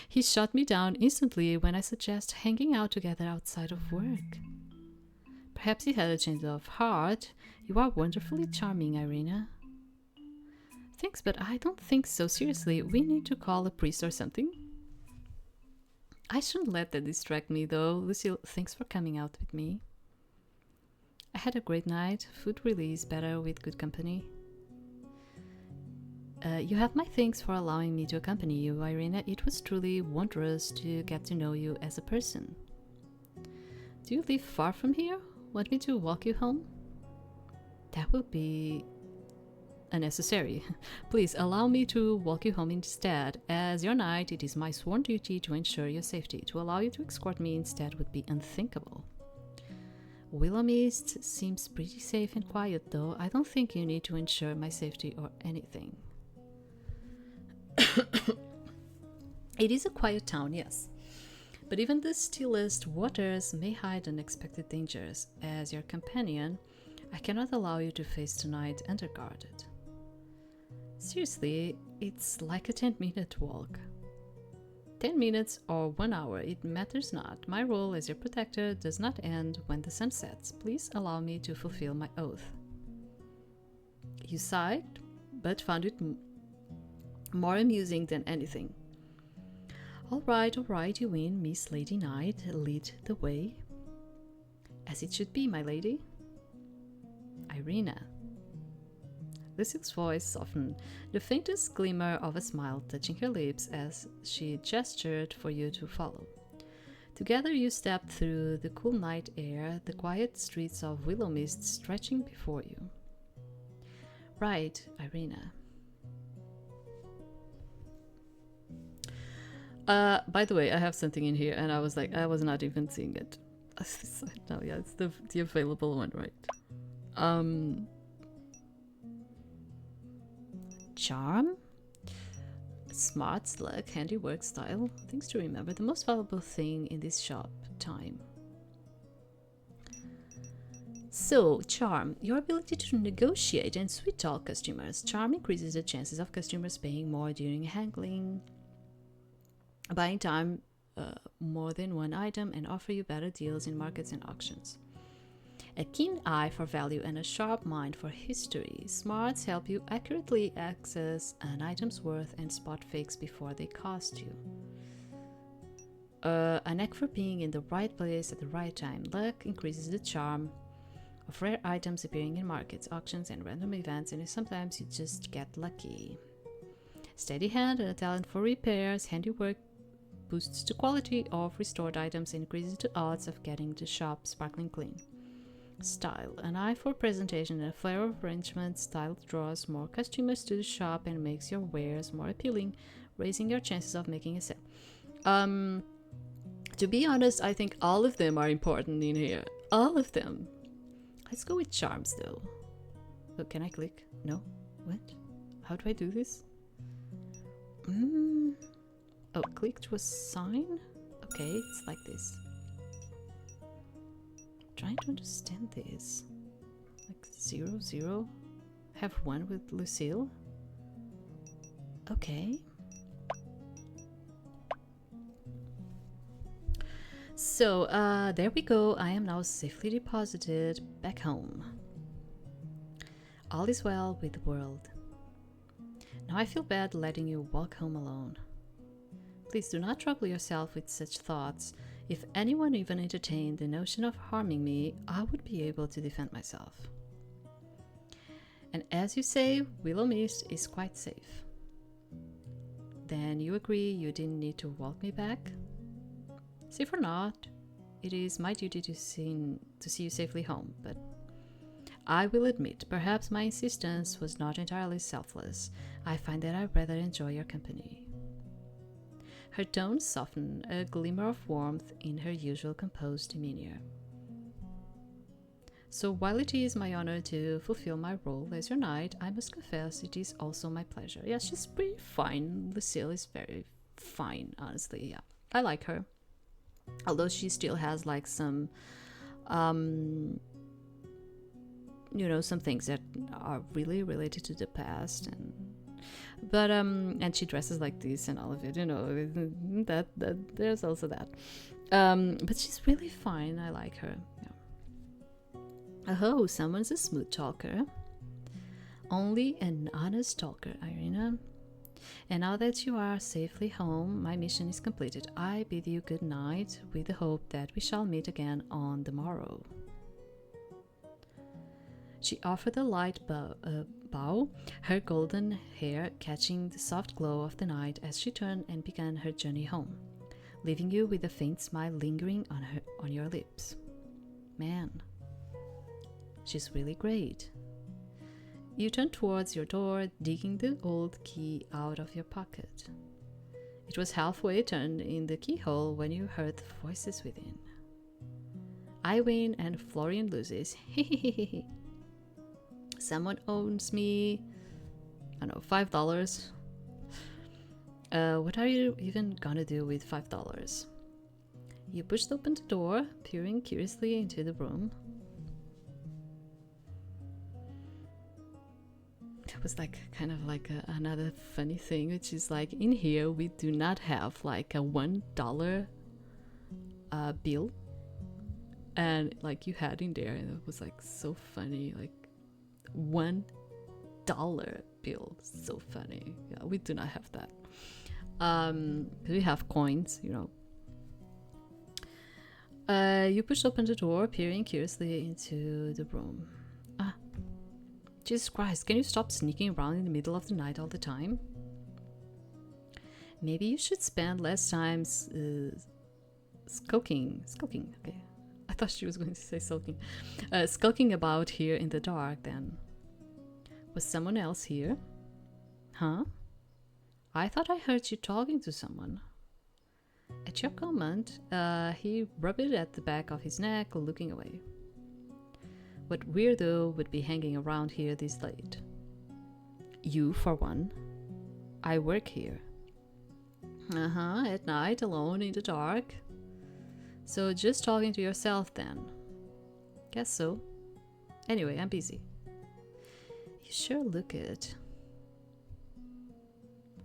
He shot me down instantly when I suggest hanging out together outside of work. Perhaps he had a change of heart. You are wonderfully charming, Irina. Thanks, but I don't think so. Seriously, we need to call a priest or something. I shouldn't let that distract me, though. Lucille, thanks for coming out with me. I had a great night. Food really is better with good company. You have my thanks for allowing me to accompany you, Irina. It was truly wondrous to get to know you as a person. Do you live far from here? Want me to walk you home? That would be unnecessary. Please allow me to walk you home instead. As your knight, it is my sworn duty to ensure your safety. To allow you to escort me instead would be unthinkable. Willowmist seems pretty safe and quiet, though. I don't think you need to ensure my safety or anything. It is a quiet town, yes. But even the stillest waters may hide unexpected dangers. As your companion, I cannot allow you to face tonight underguarded. Seriously, it's like a 10-minute walk. 10 minutes or 1 hour, it matters not. My role as your protector does not end when the sun sets. Please allow me to fulfill my oath. You sighed, but found it more amusing than anything. All right, you win, Miss Lady Knight. Lead the way. As it should be, my lady. Irina. Lucille's voice softened, the faintest glimmer of a smile touching her lips as she gestured for you to follow. Together you stepped through the cool night air, the quiet streets of Willowmist stretching before you. Right, Irina. By the way, I have something in here, and I was like, I was not even seeing it. No, yeah, it's the available one, right? Charm? Smart, slack, handiwork, style. Things to remember. The most valuable thing in this shop, time. So, charm. Your ability to negotiate and sweet-talk customers. Charm increases the chances of customers paying more during haggling, buying time more than one item, and offer you better deals in markets and auctions. A keen eye for value and a sharp mind for history. Smarts help you accurately access an item's worth and spot fakes before they cost you. A knack for being in the right place at the right time. Luck increases the charm of rare items appearing in markets, auctions, and random events, and sometimes you just get lucky. Steady hand and a talent for repairs. Handiwork boosts the quality of restored items and increases the odds of getting the shop sparkling clean. Style. An eye for presentation and a flair of arrangement. Style draws more customers to the shop and makes your wares more appealing, raising your chances of making a sale. To be honest, I think all of them are important in here. All of them. Let's go with charms, though. Oh, can I click? No? What? How do I do this? Oh, click to assign? Okay, it's like this. Trying to understand this. Like 0, 0. Have 1 with Lucille. Okay. So, there we go. I am now safely deposited back home. All is well with the world. Now I feel bad letting you walk home alone. Please do not trouble yourself with such thoughts. If anyone even entertained the notion of harming me, I would be able to defend myself. And as you say, Willowmist is quite safe. Then you agree you didn't need to walk me back? Safe or not, it is my duty to see you safely home, but I will admit, perhaps my insistence was not entirely selfless. I find that I rather enjoy your company. Her tone softened, a glimmer of warmth in her usual composed demeanor. So while it is my honor to fulfill my role as your knight, I must confess it is also my pleasure. Yeah, she's pretty fine. Lucille is very fine, honestly. Yeah, I like her. Although she still has like some, some things that are really related to the past, and she dresses like this and all of it. That there's also that. But she's really fine. I like her. Yeah. Oh, someone's a smooth talker. Only an honest talker, Irina. And now that you are safely home, my mission is completed. I bid you good night, with the hope that we shall meet again on the morrow. She offered a light bow, her golden hair catching the soft glow of the night as she turned and began her journey home, leaving you with a faint smile lingering on your lips. Man, she's really great. You turned towards your door, digging the old key out of your pocket. It was halfway turned in the keyhole when you heard the voices within. I win and Florian loses. Hehehehe. Someone owes me, I don't know, $5. What are you even gonna do with $5? You pushed open the door, peering curiously into the room. It was like kind of like another funny thing, which is like in here we do not have like a $1 bill, and like you had in there, and it was like so funny, like $1 bill, so funny. Yeah, we do not have that. We have coins, You pushed open the door, peering curiously into the room. Jesus Christ, can you stop sneaking around in the middle of the night all the time? Maybe you should spend less time skulking. Okay. I thought she was going to say sulking. Skulking about here in the dark then. Was someone else here? Huh? I thought I heard you talking to someone. At your comment, he rubbed it at the back of his neck, looking away. What weirdo would be hanging around here this late? You, for one. I work here. At night, alone in the dark. So just talking to yourself then. Guess so. Anyway, I'm busy. You sure look it.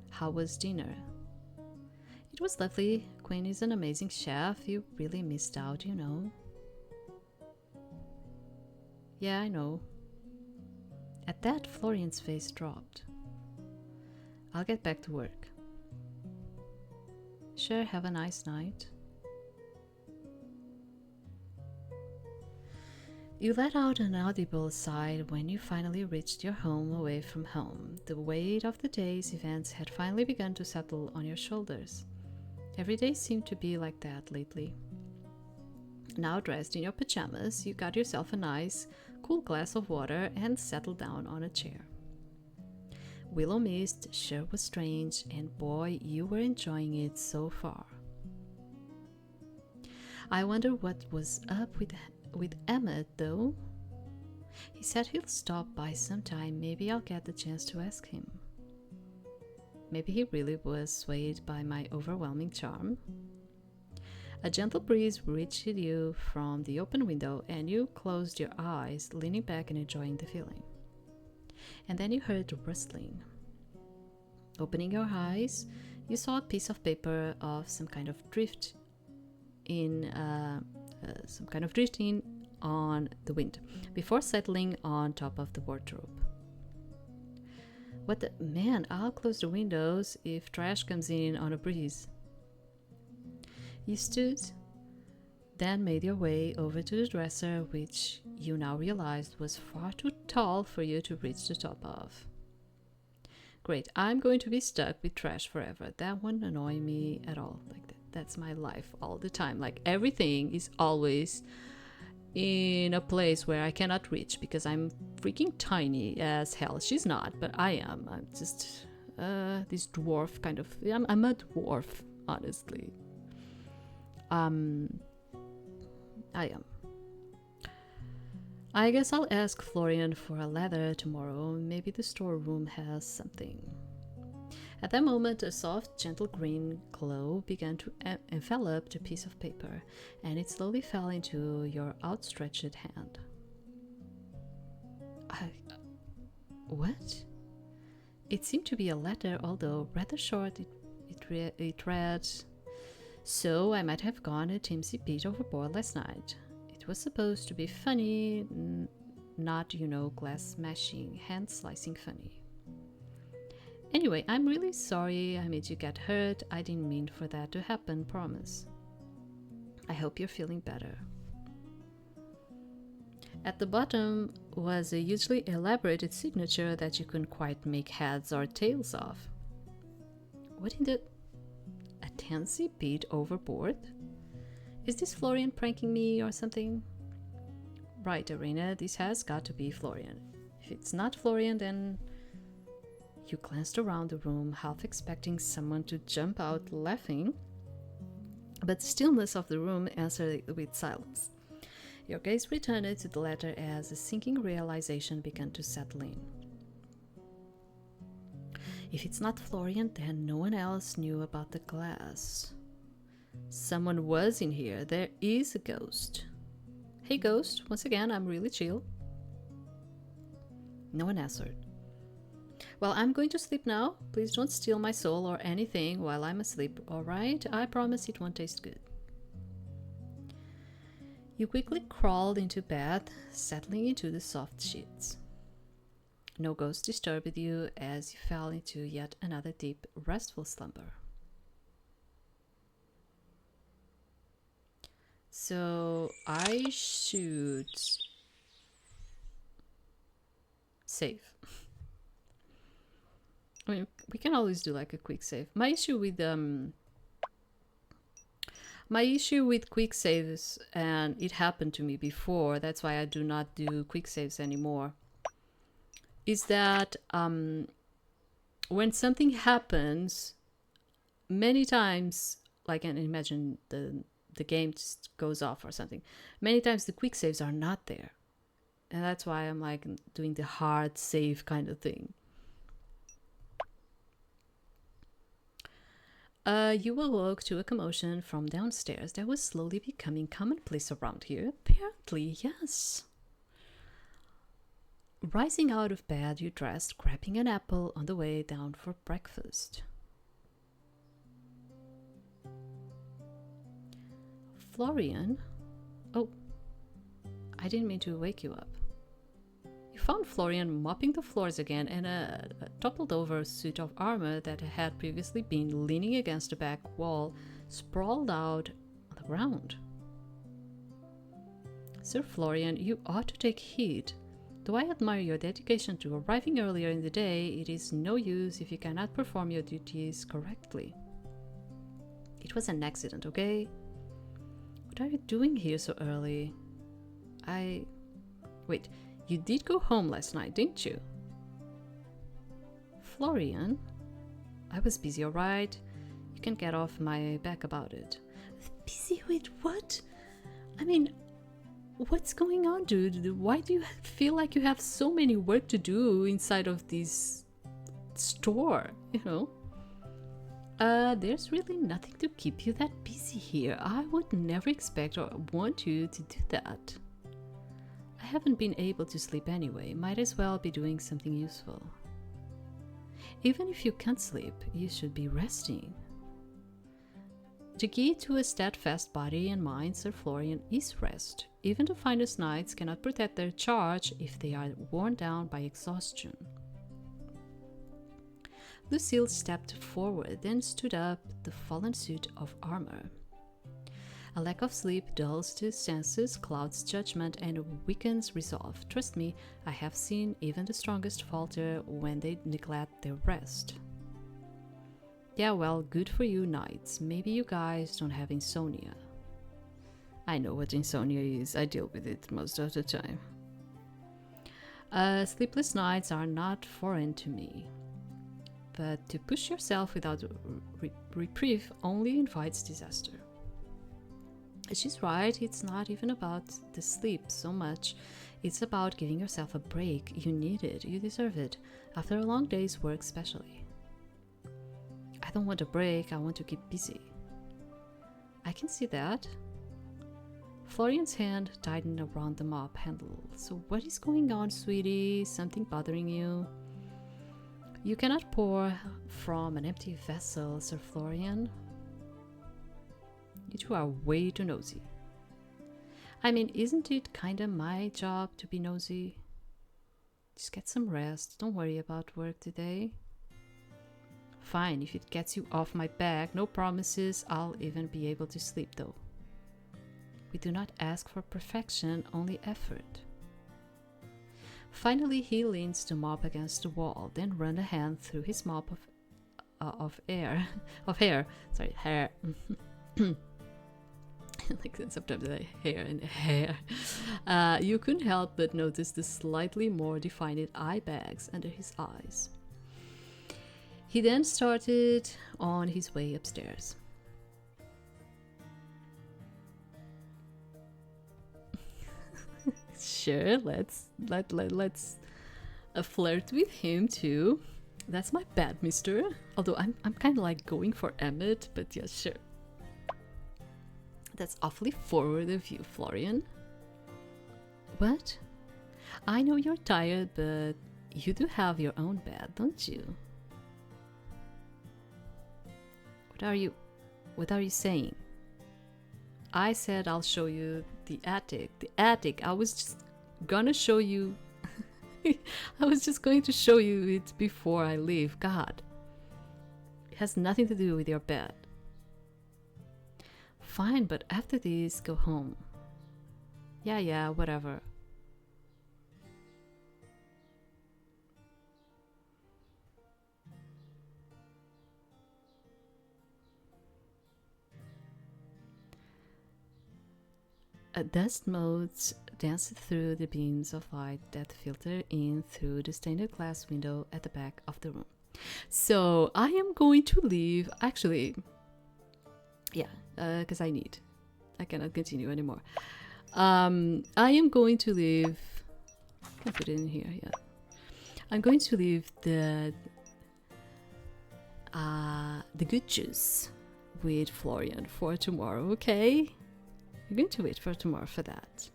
How was dinner? It was lovely. Quinn is an amazing chef. You really missed out, Yeah, I know. At that, Florian's face dropped. I'll get back to work. Sure, have a nice night. You let out an audible sigh when you finally reached your home away from home. The weight of the day's events had finally begun to settle on your shoulders. Every day seemed to be like that lately. Now dressed in your pajamas, you got yourself a nice, cool glass of water and settled down on a chair. Willowmist sure was strange, and boy, you were enjoying it so far. I wonder what was up with Emmett, though. He said he'll stop by sometime. Maybe I'll get the chance to ask him. Maybe he really was swayed by my overwhelming charm. A gentle breeze reached you from the open window, and you closed your eyes, leaning back and enjoying the feeling. And then you heard rustling. Opening your eyes, you saw a piece of paper of some kind of drifting on the wind before settling on top of the wardrobe. What the man, I'll close the windows if trash comes in on a breeze. You stood, then made your way over to the dresser, which you now realized was far too tall for you to reach the top of. Great, I'm going to be stuck with trash forever. That wouldn't annoy me at all. Like that's my life all the time. Like everything is always in a place where I cannot reach because I'm freaking tiny as hell. She's not, but I am. I'm just this dwarf kind of. I'm a dwarf, honestly. I am. I guess I'll ask Florian for a ladder tomorrow. Maybe the storeroom has something. At that moment, a soft, gentle green glow began to envelop the piece of paper, and it slowly fell into your outstretched hand. What? It seemed to be a letter, although rather short. It read, "So I might have gone a teensy bit overboard last night. It was supposed to be funny, not, glass smashing, hand slicing funny. Anyway, I'm really sorry I made you get hurt. I didn't mean for that to happen, promise. I hope you're feeling better." At the bottom was a hugely elaborated signature that you couldn't quite make heads or tails of. What in the... A teensy bit overboard? Is this Florian pranking me or something? Right, Arena, this has got to be Florian. If it's not Florian, then... You glanced around the room, half expecting someone to jump out laughing, but the stillness of the room answered it with silence. Your gaze returned to the letter as a sinking realization began to settle in. If it's not Florian, then no one else knew about the glass. Someone was in here. There is a ghost. Hey, ghost. Once again, I'm really chill. No one answered. Well, I'm going to sleep now. Please don't steal my soul or anything while I'm asleep, alright? I promise it won't taste good. You quickly crawled into bed, settling into the soft sheets. No ghost disturbed you as you fell into yet another deep, restful slumber. So I should save. I mean, we can always do like a quick save. My issue with quick saves, and it happened to me before, that's why I do not do quick saves anymore, is that when something happens, many times, like, and imagine the game just goes off or something, many times the quick saves are not there. And that's why I'm like doing the hard save kind of thing. You awoke to a commotion from downstairs that was slowly becoming commonplace around here. Apparently, yes. Rising out of bed, you dressed, grabbing an apple on the way down for breakfast. Florian? Oh, I didn't mean to wake you up. You found Florian mopping the floors again and a toppled over suit of armor that had previously been leaning against the back wall, sprawled out on the ground. Sir Florian, you ought to take heed. Though I admire your dedication to arriving earlier in the day, it is no use if you cannot perform your duties correctly. It was an accident, okay? What are you doing here so early? Wait, you did go home last night, didn't you? Florian? I was busy, alright? You can get off my back about it. Busy with what? I mean, what's going on, dude? Why do you feel like you have so many work to do inside of this store, you know? There's really nothing to keep you that busy here. I would never expect or want you to do that. I haven't been able to sleep anyway. Might as well be doing something useful. Even if you can't sleep, you should be resting. The key to a steadfast body and mind, Sir Florian, is rest. Even the finest knights cannot protect their charge if they are worn down by exhaustion. Lucille stepped forward, then stood up the fallen suit of armor. A lack of sleep dulls the senses, clouds judgment, and weakens resolve. Trust me, I have seen even the strongest falter when they neglect their rest. Yeah, well, good for you, knights. Maybe you guys don't have insomnia. I know what insomnia is. I deal with it most of the time. Sleepless nights are not foreign to me. But to push yourself without reprieve only invites disaster. She's right, it's not even about the sleep so much. It's about giving yourself a break. You need it, you deserve it, after a long day's work especially. I don't want a break, I want to keep busy. I can see that. Florian's hand tightened around the mop handle. So what is going on, sweetie? Something bothering you? You cannot pour from an empty vessel, Sir Florian. You two are way too nosy. I mean, isn't it kinda my job to be nosy? Just get some rest. Don't worry about work today. Fine, if it gets you off my back, no promises. I'll even be able to sleep though. We do not ask for perfection, only effort. Finally, he leans the mop against the wall, then run a hand through his mop of hair. Like sometimes I hair and hair. You couldn't help but notice the slightly more defined eye bags under his eyes. He then started on his way upstairs. Sure, let's flirt with him too. That's my bad, mister. Although I'm kind of like going for Emmett, but yeah, sure. That's awfully forward of you, Florian. What? I know you're tired, but you do have your own bed, don't you? What are you saying? I said I'll show you the attic. The attic. I was just gonna show you. I was just going to show you it before I leave. God. It has nothing to do with your bed. Fine, but after this, go home. Yeah, whatever. Dust motes danced through the beams of light that filtered in through the stained glass window at the back of the room. So I am going to leave. Actually, yeah, because I cannot continue anymore. I am going to leave. I can put it in here. Yeah, I'm going to leave the good juice with Florian for tomorrow. Okay. I'm going to wait for tomorrow for that.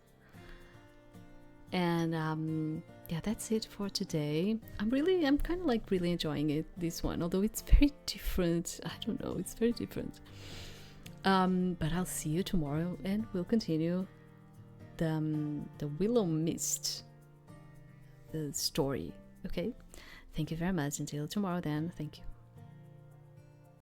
And yeah, that's it for today. I'm kind of like really enjoying this one, although it's very different. I don't know, it's very different. But I'll see you tomorrow, and we'll continue the Willowmist story. Okay, thank you very much. Until tomorrow, then. Thank you.